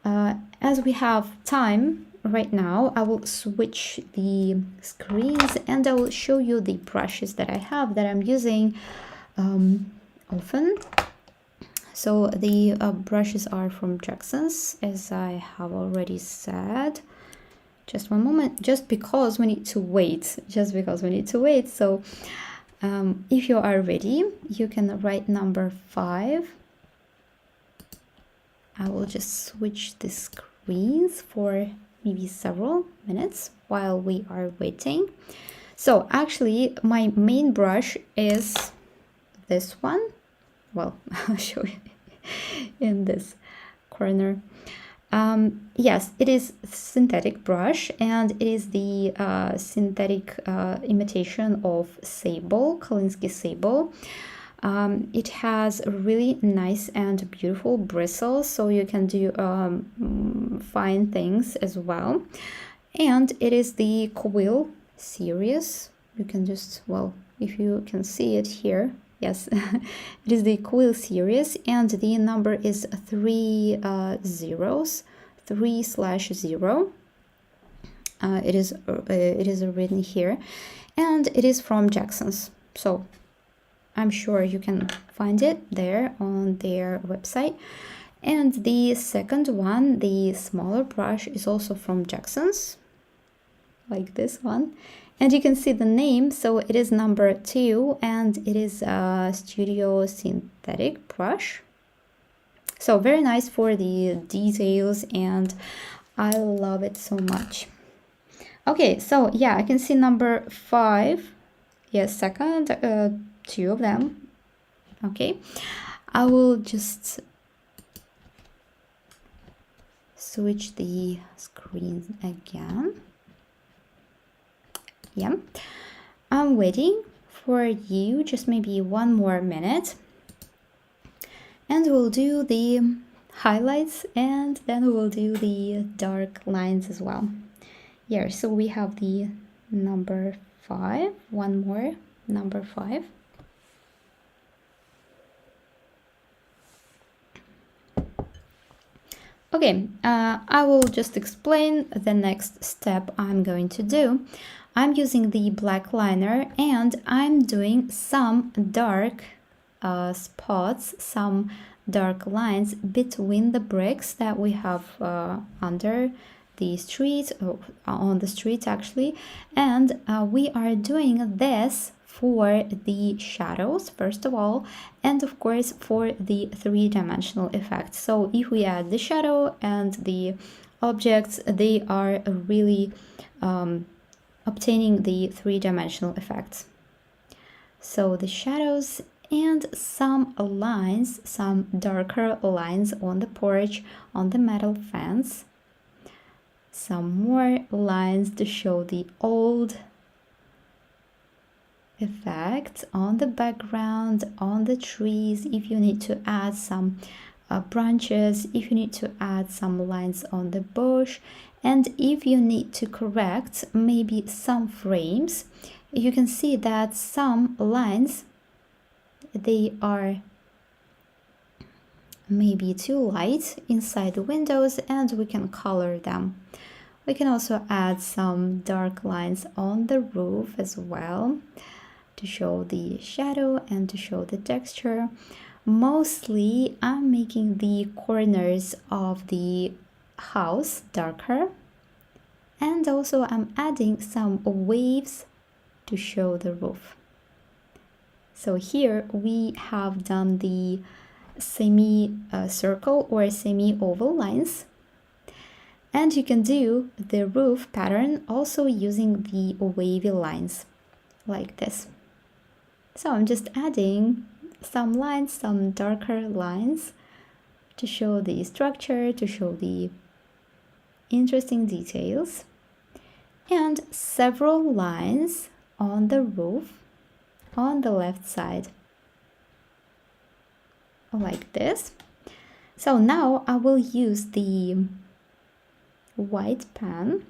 As we have time right now, I will switch the screens and I will show you the brushes that I have, that I'm using often. So the brushes are from Jackson's, as I have already said. Just one moment, just because we need to wait. So if you are ready, you can write number 5. I will just switch the screens for maybe several minutes while we are waiting. So actually, my main brush is this one. Well, I'll show you in this corner. Yes, it is synthetic brush, and it is the synthetic imitation of sable, Kolinsky sable. It has really nice and beautiful bristles, so you can do fine things as well. And it is the Quill series. You can just, well, if you can see it here, yes, it is the Quill series, and the number is 3 zeros, 3/0. It is written here, and it is from Jackson's. So I'm sure you can find it there on their website. And the second one, the smaller brush, is also from Jackson's, like this one. And you can see the name, so it is number 2, and it is a Studio Synthetic brush. So very nice for the details, and I love it so much. Okay, so yeah, I can see number 5. Yes, second, 2 of them. Okay, I will just switch the screen again. Yeah, I'm waiting for you, just maybe 1 more minute, and we'll do the highlights, and then we'll do the dark lines as well. Yeah, so we have the number 5, 1 more, number 5. Okay, I will just explain the next step I'm going to do. I'm using the black liner, and I'm doing some dark spots, some dark lines between the bricks that we have under the street, on the street actually, and we are doing this for the shadows first of all, and of course for the three-dimensional effect. So if we add the shadow and the objects, they are really obtaining the three-dimensional effects. So the shadows and some lines, some darker lines on the porch, on the metal fence, some more lines to show the old effect on the background, on the trees, if you need to add some branches, if you need to add some lines on the bush, and if you need to correct maybe some frames. You can see that some lines, they are maybe too light inside the windows, and we can color them. We can also add some dark lines on the roof as well to show the shadow and to show the texture. Mostly I'm making the corners of the house darker, and also I'm adding some waves to show the roof. So here we have done the semi-circle or semi-oval lines, and you can do the roof pattern also using the wavy lines like this. So I'm just adding some lines, some darker lines to show the structure, to show the interesting details, and several lines on the roof on the left side like this. So now I will use the white pen.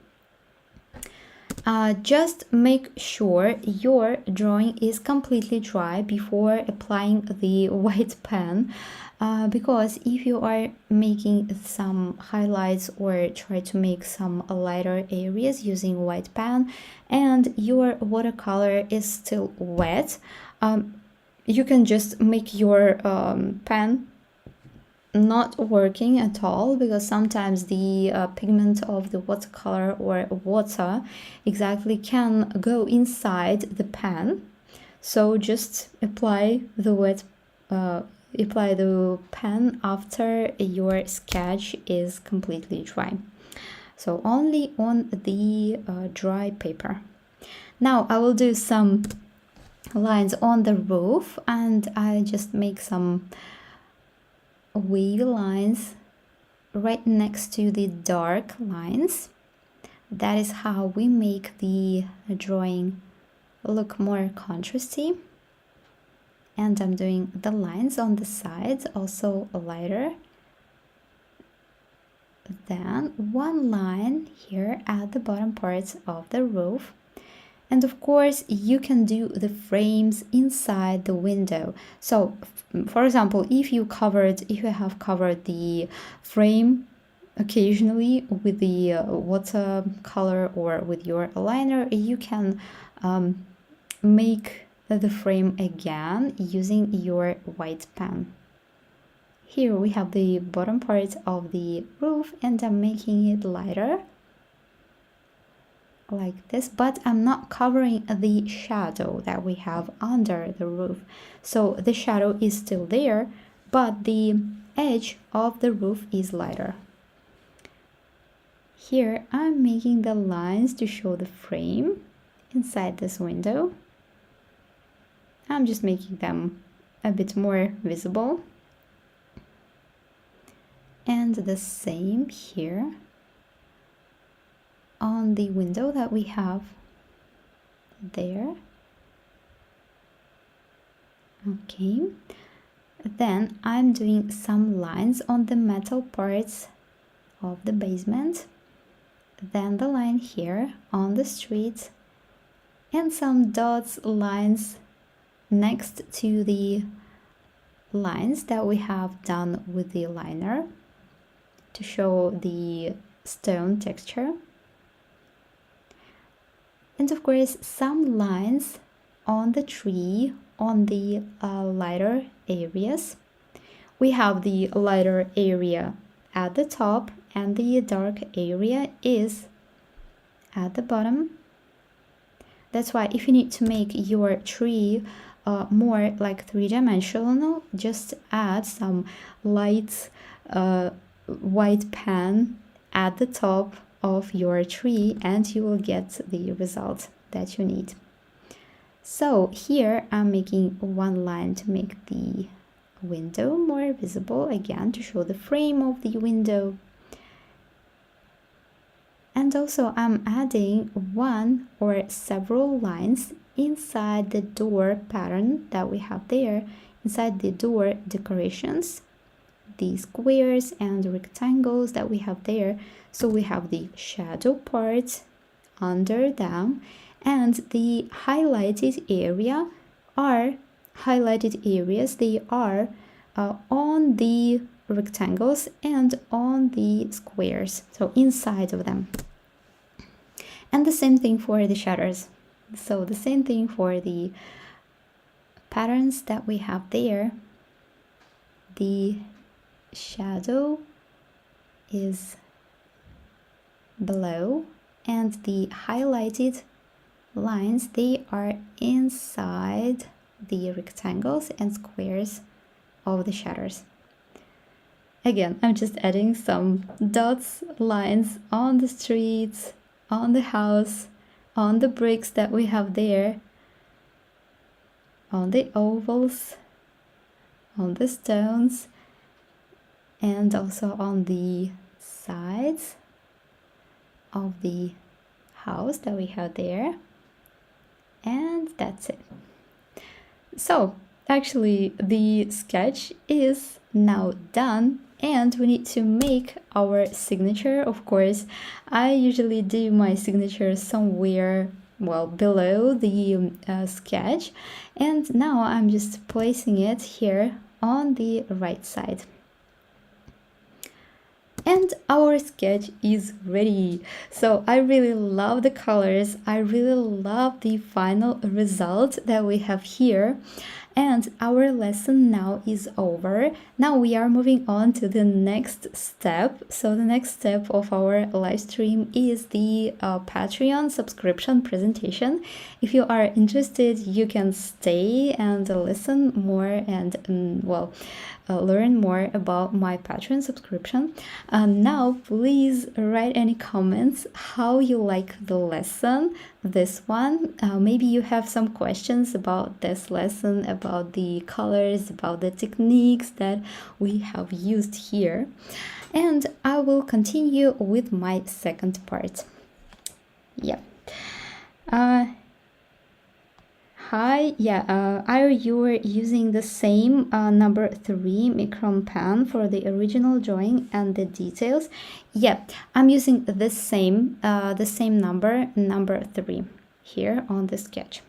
Just make sure your drawing is completely dry before applying the white pen, because if you are making some highlights or try to make some lighter areas using white pen and your watercolor is still wet, you can just make your pen not working at all, because sometimes the pigment of the watercolor or water exactly can go inside the pen. So just apply the pen after your sketch is completely dry. So only on the dry paper. Now I will do some lines on the roof, and I just make some wavy lines right next to the dark lines. That is how we make the drawing look more contrasty. And I'm doing the lines on the sides also lighter. Then one line here at the bottom part of the roof. And of course you can do the frames inside the window. So for example, if you have covered the frame occasionally with the watercolor or with your liner, you can make the frame again using your white pen. Here we have the bottom part of the roof and I'm making it lighter like this, but I'm not covering the shadow that we have under the roof. So the shadow is still there, but the edge of the roof is lighter. Here I'm making the lines to show the frame inside this window. I'm just making them a bit more visible. And the same here on the window that we have there. Okay, then I'm doing some lines on the metal parts of the basement, then the line here on the street, and some dots lines next to the lines that we have done with the liner to show the stone texture. And of course some lines on the tree on the lighter areas. We have the lighter area at the top and the dark area is at the bottom. That's why if you need to make your tree more like three-dimensional, just add some light white pen at the top of your tree and you will get the result that you need. So here I'm making one line to make the window more visible, again to show the frame of the window. And also I'm adding one or several lines inside the door pattern that we have there, inside the door decorations, the squares and rectangles that we have there. So we have the shadow part under them and the highlighted area are highlighted areas. They are on the rectangles and on the squares, so inside of them. And the same thing for the shutters. So the same thing for the patterns that we have there. The shadow is below and the highlighted lines, they are inside the rectangles and squares of the shutters. Again, I'm just adding some dots lines on the streets, on the house, on the bricks that we have there, on the ovals, on the stones, and also on the sides of the house that we have there. And that's it. So actually the sketch is now done and we need to make our signature. Of course, I usually do my signature somewhere below the sketch, and now I'm just placing it here on the right side. And our sketch is ready. So I really love the colors. I really love the final result that we have here. And our lesson now is over. Now we are moving on to the next step. So the next step of our live stream is the Patreon subscription presentation. If you are interested, you can stay and listen more and learn more about my Patreon subscription. Now please write any comments how you like the lesson, this one. Maybe you have some questions about this lesson, about the colors, about the techniques that we have used here. And I will continue with my second part. Yeah. Hi, are you using the same number 3 micron pen for the original drawing and the details? Yeah, I'm using the same number 3 here on the sketch.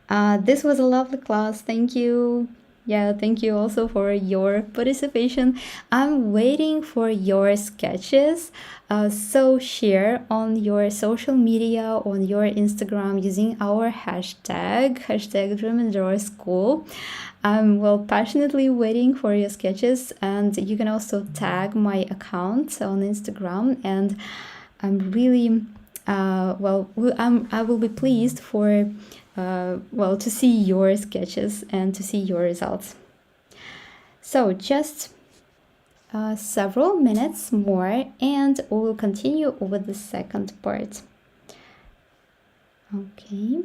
This was a lovely class. Thank you. Yeah, thank you also for your participation. I'm waiting for your sketches. So share on your social media, on your Instagram using our hashtag Dream and Draw School. I'm passionately waiting for your sketches, and you can also tag my account on Instagram. And I'm really I will be pleased for to see your sketches and to see your results. So just several minutes more, and we will continue with the second part. Okay.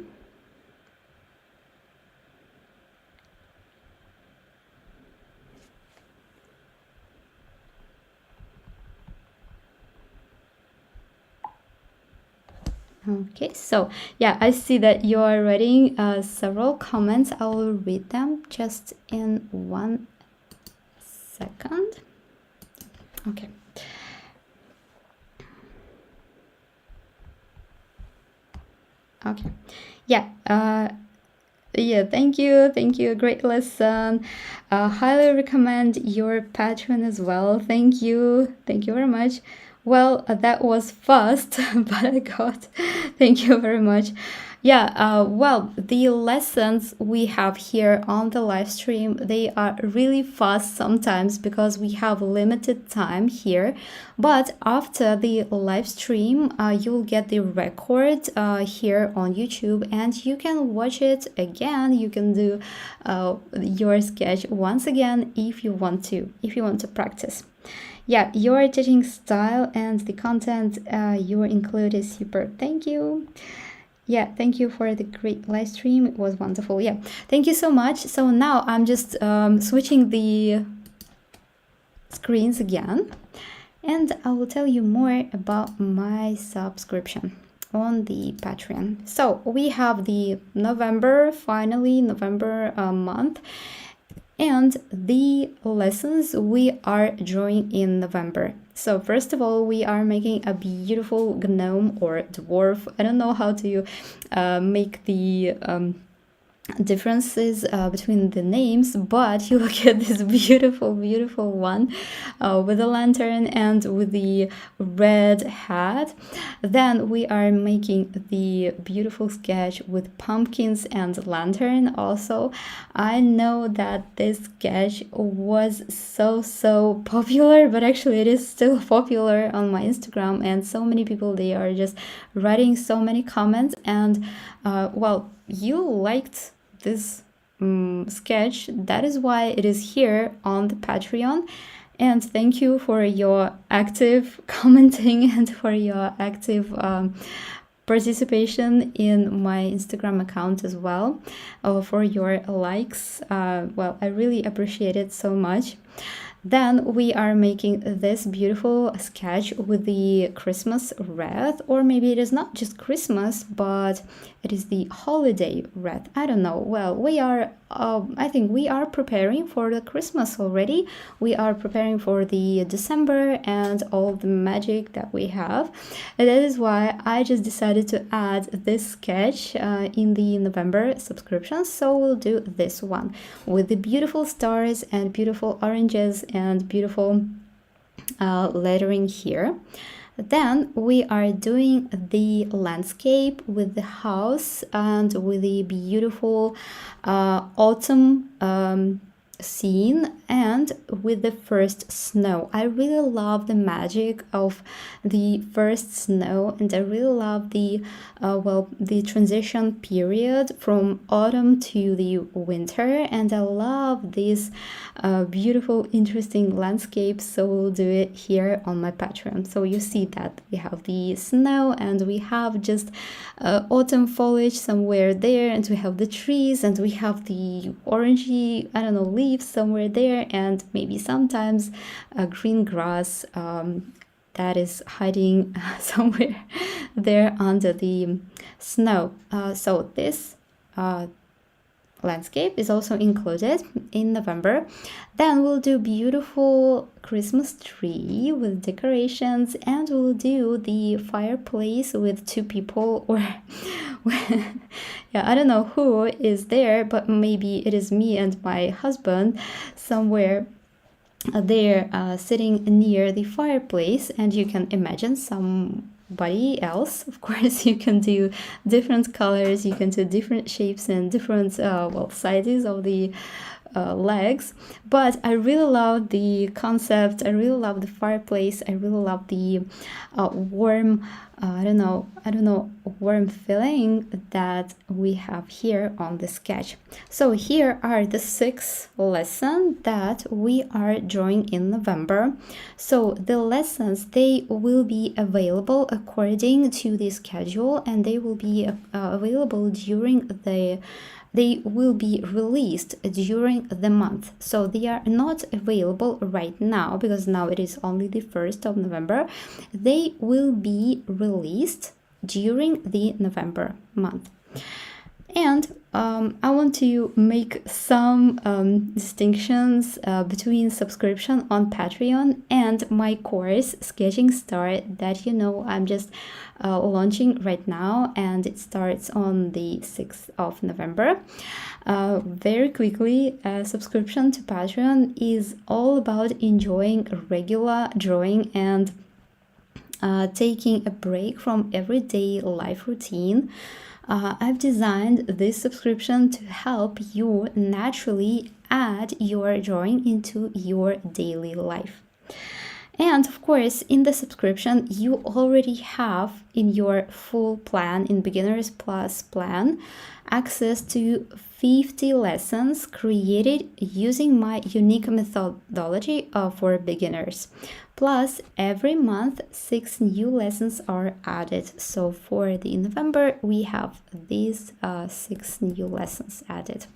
Okay, so yeah, I see that you are writing several comments. I will read them just in 1 second. Okay. Okay. Yeah. Yeah, thank you, great lesson. Highly recommend your Patreon as well. Thank you very much. Well, that was fast, but I got. Thank you very much. Yeah, the lessons we have here on the live stream, they are really fast sometimes because we have limited time here. But after the live stream, you will get the record here on YouTube, and you can watch it again. You can do your sketch once again if you want to practice. Yeah, your teaching style and the content you include is super. Thank you. Yeah, thank you for the great live stream. It was wonderful. Yeah, thank you so much. So now I'm just switching the screens again, and I will tell you more about my subscription on the Patreon. So we have the November month, and the lessons we are drawing in November. So first of all, we are making a beautiful gnome or dwarf. I don't know how to make the differences between the names, but you look at this beautiful one with the lantern and with the red hat. Then we are making the beautiful sketch with pumpkins and lantern also. I know that this sketch was so popular, but actually it is still popular on my Instagram, and so many people, they are just writing so many comments, and you liked this sketch. That is why it is here on the Patreon. And thank you for your active commenting and for your active participation in my Instagram account as well, for your likes. I really appreciate it so much. Then we are making this beautiful sketch with the Christmas wreath, or maybe it is not just Christmas, but it is the holiday wreath. I don't know. Well, I think we are preparing for the Christmas already. We are preparing for the December and all the magic that we have. And that is why I just decided to add this sketch in the November subscription. So we'll do this one with the beautiful stars and beautiful oranges and beautiful lettering here. Then we are doing the landscape with the house and with the beautiful autumn scene and with the first snow. I really love the magic of the first snow, and I really love the transition period from autumn to the winter, and I love this beautiful interesting landscape. So we'll do it here on my Patreon. So you see that we have the snow and we have just autumn foliage somewhere there, and we have the trees and we have the orangey, I don't know, leaves somewhere there, and maybe sometimes green grass that is hiding somewhere there under the snow. So this landscape is also included in November. Then we'll do beautiful Christmas tree with decorations, and we'll do the fireplace with two people, or Yeah, I don't know who is there, but maybe it is me and my husband somewhere there sitting near the fireplace, and you can imagine somebody else. Of course, you can do different colors, you can do different shapes and different sizes of the legs, but I really love the concept. I really love the fireplace. I really love the warm I don't know, warm feeling that we have here on the sketch. So here are the 6 lessons that we are drawing in November. So the lessons, they will be available according to the schedule, and they will be available during they will be released during the month. So they are not available right now because now it is only the 1st of November. They will be released during the November month. And I want to make some distinctions between subscription on Patreon and my course, Sketching Start, that I'm just launching right now, and it starts on the 6th of November. Very quickly, subscription to Patreon is all about enjoying regular drawing and taking a break from everyday life routine. I've designed this subscription to help you naturally add your drawing into your daily life. And of course, in the subscription, you already have in your full plan, in Beginners Plus plan, access to 50 lessons created using my unique methodology for beginners. Plus, every month, 6 new lessons are added. So for the November, we have these 6 new lessons added.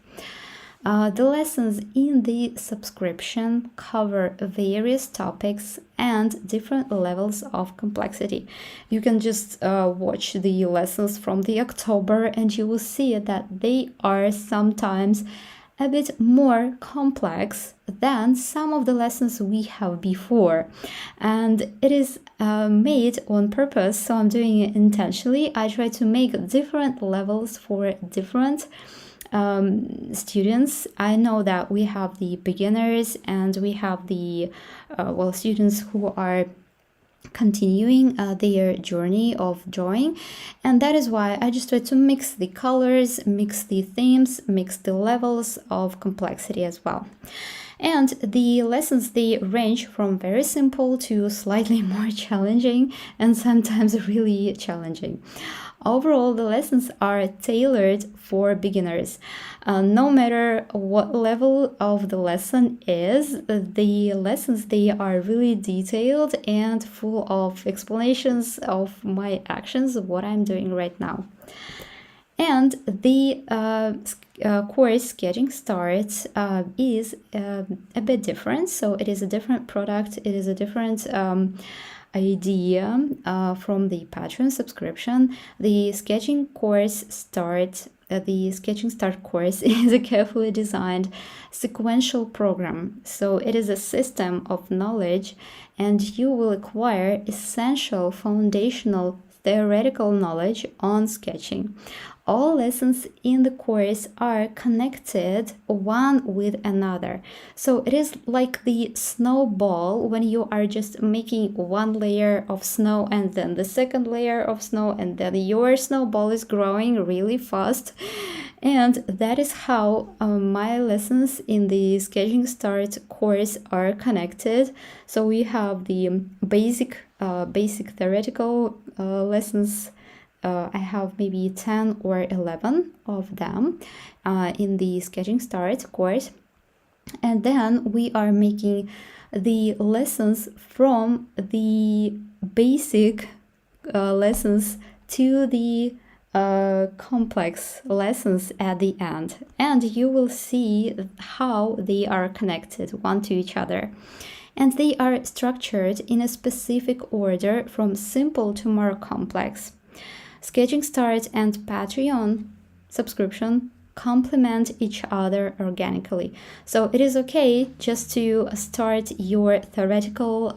The lessons in the subscription cover various topics and different levels of complexity. You can just watch the lessons from the October, and you will see that they are sometimes a bit more complex than some of the lessons we have before. And it is made on purpose, so I'm doing it intentionally. I try to make different levels for different students. I know that we have the beginners and we have the students who are continuing their journey of drawing, and that is why I just try to mix the colors, mix the themes, mix the levels of complexity as well. And the lessons, they range from very simple to slightly more challenging, and sometimes really challenging. Overall, the lessons are tailored for beginners. No matter what level of the lesson is, the lessons, they are really detailed and full of explanations of my actions, what I'm doing right now. And the course Sketching Start is a bit different. So it is a different product. It is a different idea from the Patreon subscription. The Sketching Start course is a carefully designed sequential program. So it is a system of knowledge, and you will acquire essential foundational theoretical knowledge on sketching. All lessons in the course are connected one with another. So it is like the snowball when you are just making one layer of snow and then the second layer of snow, and then your snowball is growing really fast. And that is how my lessons in the Sketching Start course are connected. So we have the basic theoretical lessons. I have maybe 10 or 11 of them in the Sketching Start course. And then we are making the lessons from the basic lessons to the complex lessons at the end. And you will see how they are connected one to each other. And they are structured in a specific order from simple to more complex. Sketching Start and Patreon subscription complement each other organically. So it is okay just to start your theoretical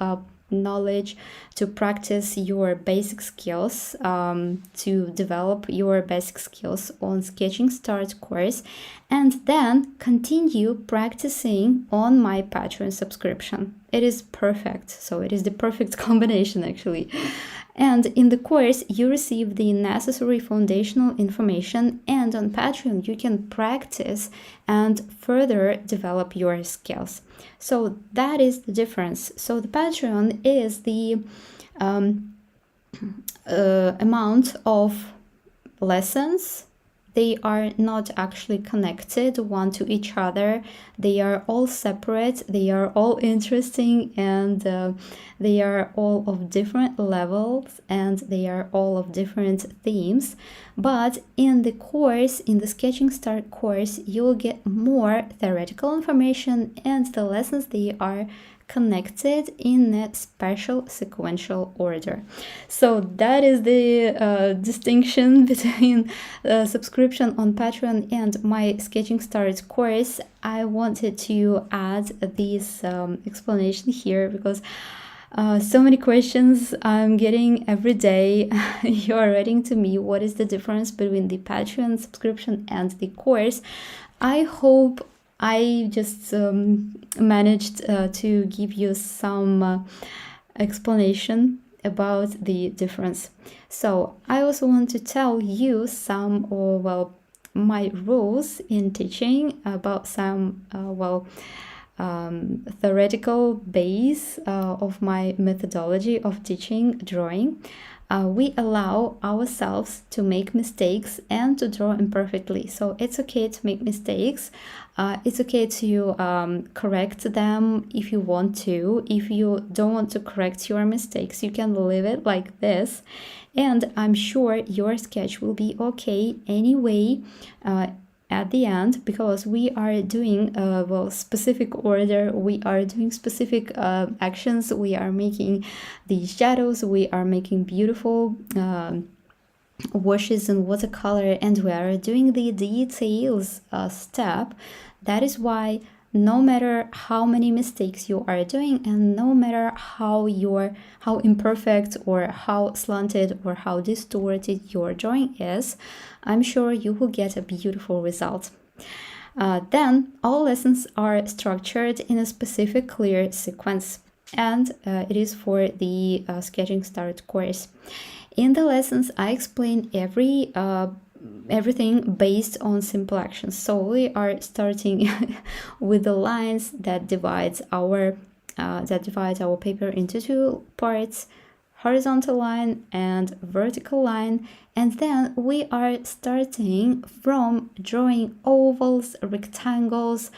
knowledge, to practice your basic skills, to develop your basic skills on Sketching Start course, and then continue practicing on my Patreon subscription. It is perfect. So it is the perfect combination, actually. And in the course, you receive the necessary foundational information, and on Patreon, you can practice and further develop your skills. So that is the difference. So the Patreon is the amount of lessons. They are not actually connected one to each other. They are all separate, they are all interesting, and they are all of different levels, and they are all of different themes. But in the course, in the Sketching Start course, you'll get more theoretical information, and the lessons, they are connected in a special sequential order. So that is the distinction between subscription on Patreon and my Sketching Start course. I wanted to add this explanation here because so many questions I'm getting every day. You are writing to me, what is the difference between the Patreon subscription and the course? I hope I just managed to give you some explanation about the difference. So I also want to tell you some, my rules in teaching, about some, theoretical base of my methodology of teaching drawing. We allow ourselves to make mistakes and to draw imperfectly. So it's okay to make mistakes. It's okay to correct them if you want to. If you don't want to correct your mistakes, you can leave it like this. And I'm sure your sketch will be okay anyway at the end, because we are doing specific order, we are doing specific actions, we are making the shadows, we are making beautiful washes in watercolor, and we are doing the details step. That is why no matter how many mistakes you are doing, and no matter how imperfect or how slanted or how distorted your drawing is, I'm sure you will get a beautiful result. Then all lessons are structured in a specific clear sequence, and it is for the Sketching Start course. In the lessons, I explain everything based on simple actions. So we are starting with the lines that divide our paper into two parts, horizontal line and vertical line, and then we are starting from drawing ovals, rectangles,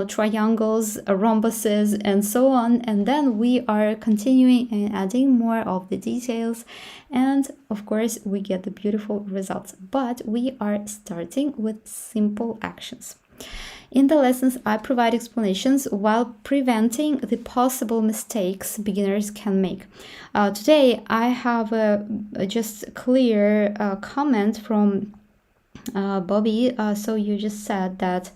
triangles, rhombuses, and so on, and then we are continuing and adding more of the details, and of course we get the beautiful results. But we are starting with simple actions. In the lessons, I provide explanations while preventing the possible mistakes beginners can make. Today, I have a just clear comment from Bobby. So you just said that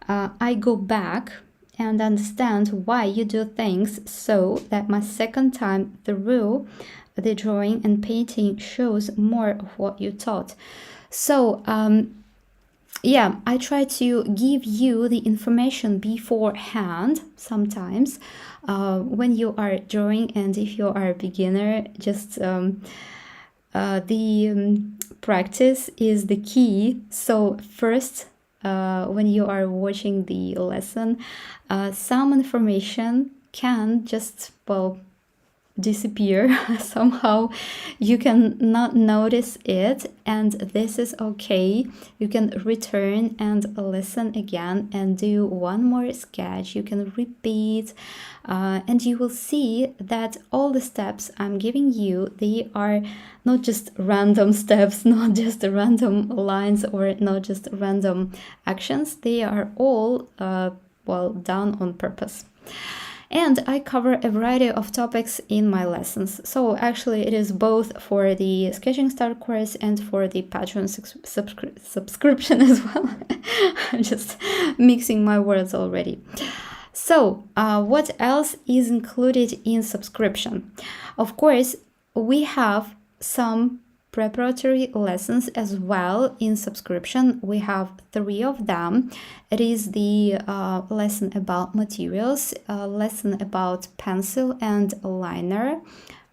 I go back and understand why you do things so that my second time through the drawing and painting shows more of what you taught. So, I try to give you the information beforehand sometimes when you are drawing, and if you are a beginner, just the practice is the key. So first, when you are watching the lesson, some information can just, disappear somehow. You can not notice it, and this is okay. You can return and listen again and do one more sketch. You can repeat, and you will see that all the steps I'm giving you, they are not just random steps, not just random lines, or not just random actions. They are all done on purpose. And I cover a variety of topics in my lessons. So actually it is both for the Sketching Start course and for the Patreon subscription as well. I'm just mixing my words already. So, what else is included in subscription? Of course, we have some preparatory lessons as well in subscription. We have 3 of them. It is the lesson about materials, lesson about pencil and liner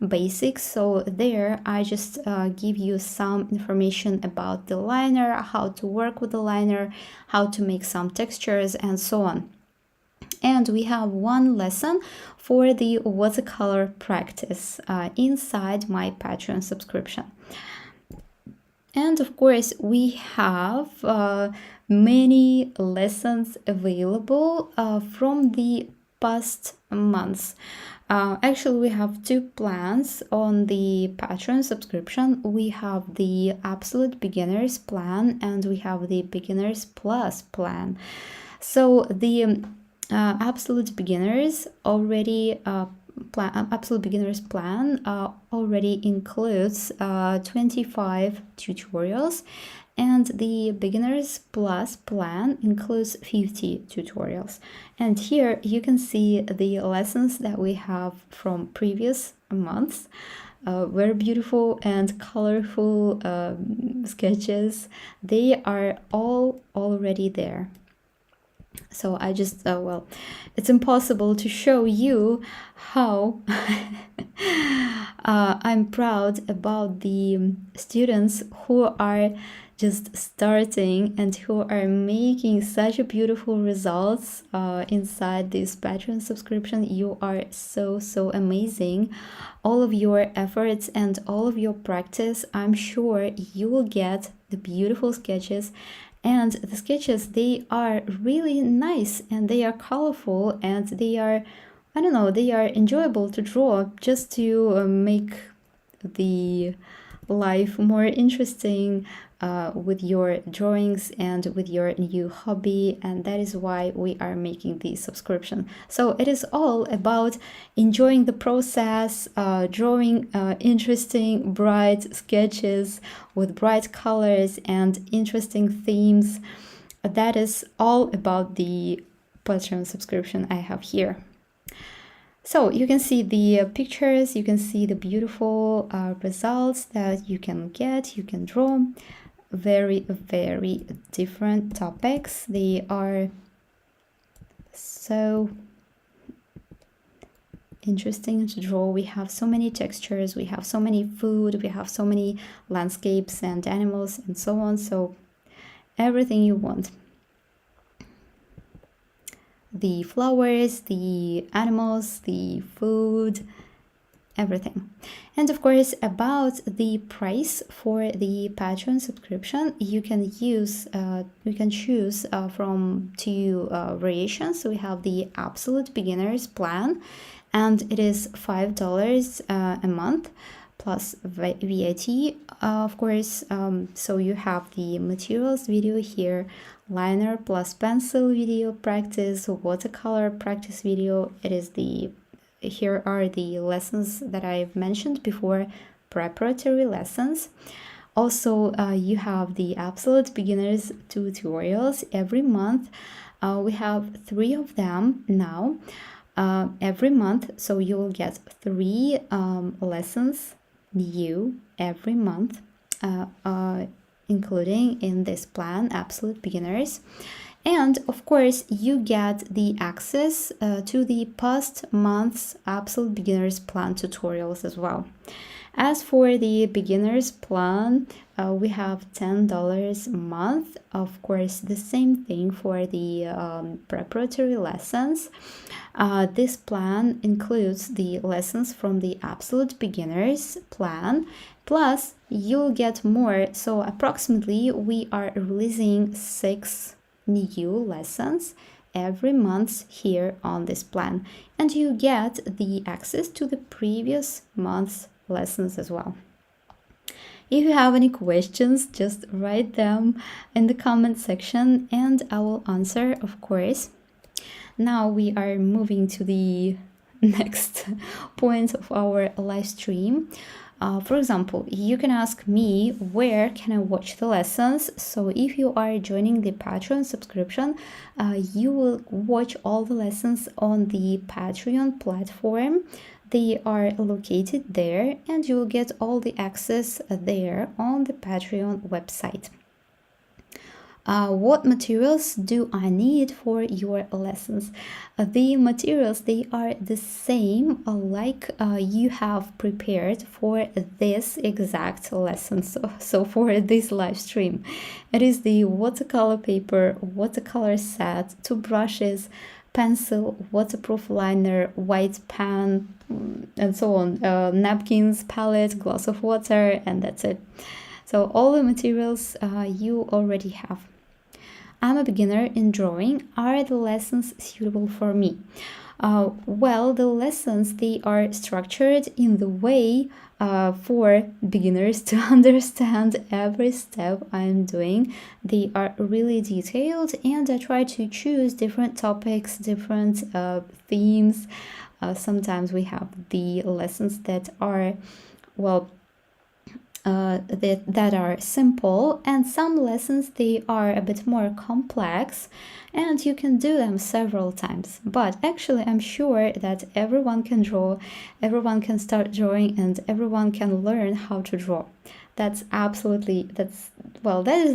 basics. So there I just give you some information about the liner, how to work with the liner, how to make some textures, and so on. And we have 1 lesson for the watercolor practice inside my Patreon subscription. And of course, we have many lessons available from the past months. Actually, we have 2 plans on the Patreon subscription. We have the Absolute Beginners plan and we have the Beginners Plus plan. So the Absolute Beginners already Absolute Beginners plan already includes 25 tutorials, and the Beginners Plus plan includes 50 tutorials. And here you can see the lessons that we have from previous months. Very beautiful and colorful sketches. They are all already there. So I just, well, it's impossible to show you how I'm proud about the students who are just starting and who are making such a beautiful results inside this Patreon subscription. You are so amazing. All of your efforts and all of your practice, I'm sure you will get the beautiful sketches. And the sketches, they are really nice and they are colorful and they are, I don't know, they are enjoyable to draw, just to make the life more interesting with your drawings and with your new hobby. And that is why we are making the subscription. So it is all about enjoying the process, drawing interesting bright sketches with bright colors and interesting themes. That is all about the Patreon subscription I have here. So you can see the pictures, you can see the beautiful results that you can get, you can draw. Very different topics. They are so interesting to draw. We have so many textures, we have so many food, we have so many landscapes and animals and so on. So everything you want. The flowers, the animals, the food, everything. And of course, about the price for the Patreon subscription, you can choose from 2 variations. So we have the Absolute Beginners plan, and it is $5 a month plus VAT, of course. So you have the materials video here, liner plus pencil video practice, watercolor practice video. Here are the lessons that I've mentioned before, preparatory lessons. Also, you have the Absolute Beginners tutorials every month. We have 3 of them now every month. So you will get 3 lessons new every month, including in this plan, Absolute Beginners. And of course, you get the access to the past month's Absolute Beginners Plan tutorials as well. As for the Beginners Plan, we have $10 a month. Of course, the same thing for the preparatory lessons. This plan includes the lessons from the Absolute Beginners Plan, plus you'll get more. So approximately, we are releasing 6 new lessons every month here on this plan, and you get the access to the previous month's lessons as well. If you have any questions, just write them in the comment section and I will answer, of course. Now we are moving to the next point of our live stream. For example, you can ask me where can I watch the lessons. So if you are joining the Patreon subscription, you will watch all the lessons on the Patreon platform. They are located there, and you will get all the access there on the Patreon website. What materials do I need for your lessons? The materials, they are the same like you have prepared for this exact lesson. So for this live stream, it is the watercolor paper, watercolor set, 2 brushes, pencil, waterproof liner, white pen, and so on, napkins, palette, glass of water, and that's it. So all the materials you already have. I'm a beginner in drawing. Are the lessons suitable for me? Well, the lessons, they are structured in the way for beginners to understand every step I'm doing. They are really detailed, and I try to choose different topics, different themes. Sometimes we have the lessons that are, well, that are simple, and some lessons, they are a bit more complex, and you can do them several times. But actually, I'm sure that everyone can draw, everyone can start drawing, and everyone can learn how to draw. That is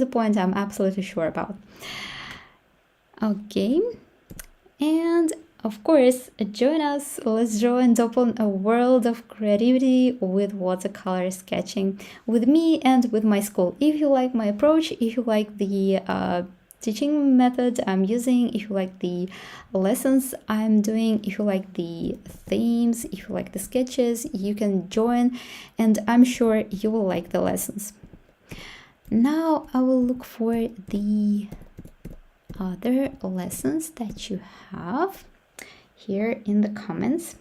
the point I'm absolutely sure about. Okay, and of course, join us. Let's draw and open a world of creativity with watercolor sketching with me and with my school. If you like my approach, if you like the teaching method I'm using, if you like the lessons I'm doing, if you like the themes, if you like the sketches, you can join, and I'm sure you will like the lessons. Now I will look for the other lessons that you have here in the comments.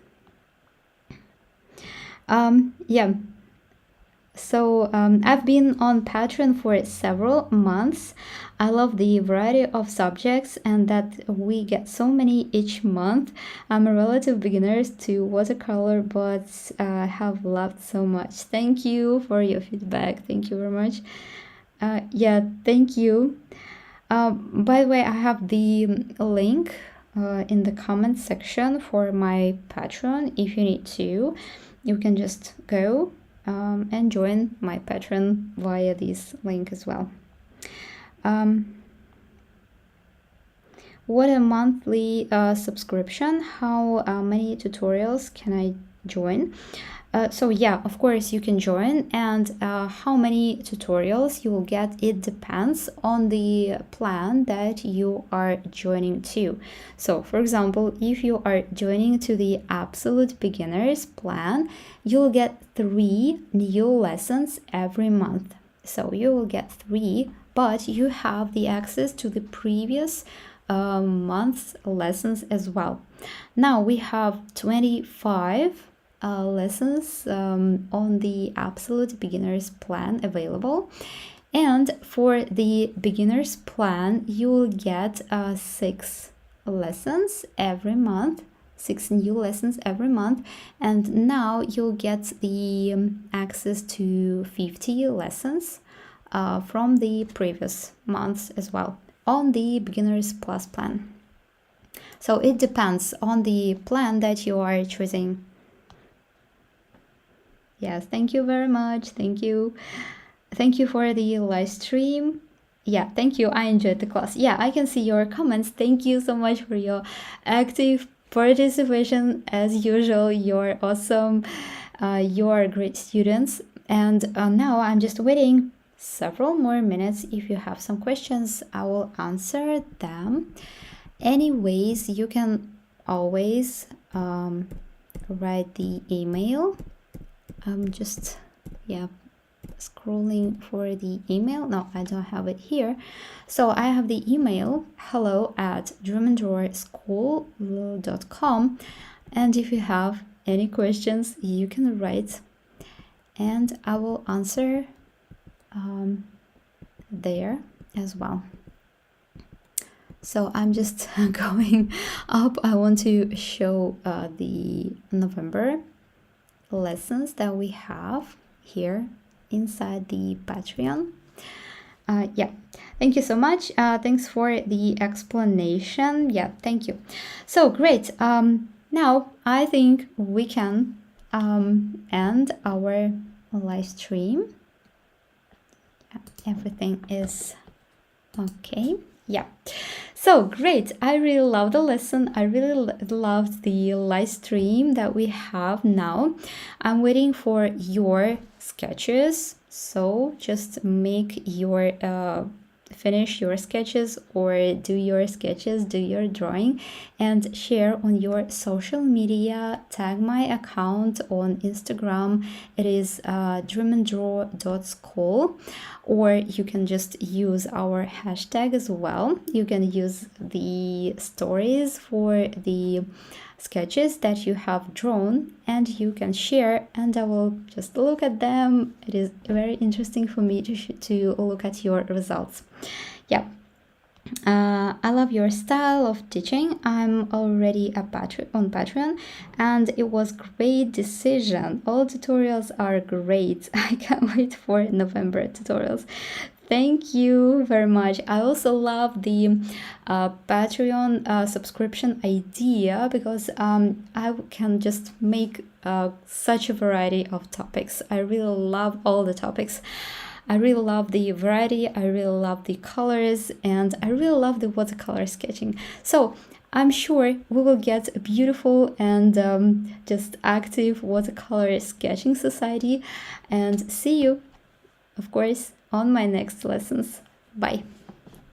So I've been on Patreon for several months. I love the variety of subjects and that we get so many each month. I'm a relative beginner to watercolor, but have loved so much. Thank you for your feedback. Thank you very much. Thank you. By the way, I have the link in the comment section for my Patreon. If you need to, you can just go and join my Patreon via this link as well. What a monthly subscription? How many tutorials can I join? So yeah, of course you can join, and how many tutorials you will get, it depends on the plan that you are joining to. So for example, if you are joining to the absolute beginners plan, you'll get 3 new lessons every month. So you will get 3, but you have the access to the previous month's lessons as well. Now we have 25 lessons on the absolute beginners plan available, and for the beginners plan you will get 6 lessons every month, 6 new lessons every month, and now you'll get the access to 50 lessons from the previous months as well on the beginners plus plan. So it depends on the plan that you are choosing. Yes, thank you very much. Thank you. Thank you for the live stream. Yeah, thank you. I enjoyed the class. Yeah, I can see your comments. Thank you so much for your active participation. As usual, you're awesome. You're great students. And now I'm just waiting several more minutes. If you have some questions, I will answer them. Anyways, you can always write the email. I'm just scrolling for the email. No, I don't have it here. So I have the email hello@DrawandDrawSchool.com, and if you have any questions you can write and I will answer there as well. So I'm just going up. I want to show the November lessons that we have. here inside the Patreon. Yeah, thank you so much. Thanks for the explanation. Yeah, thank you. So great. Now I think we can end our live stream. Everything is okay. Yeah. So great. I really love the lesson. I really loved the live stream that we have now. I'm waiting for your sketches. So just make your finish your sketches or do your sketches, do your drawing, and share on your social media. Tag my account on Instagram. It is dreamanddraw.school, or you can just use our hashtag as well. You can use the stories for the sketches that you have drawn and you can share, and I will just look at them. It is very interesting for me to look at your results. Yeah. I love your style of teaching. I'm already on Patreon, and it was great decision. All tutorials are great. I can't wait for November tutorials. Thank you very much. I also love the Patreon subscription idea because I can just make such a variety of topics. I really love all the topics. I really love the variety, I really love the colors, and I really love the watercolor sketching. So I'm sure we will get a beautiful and just active watercolor sketching society, and see you, of course, on my next lessons. Bye.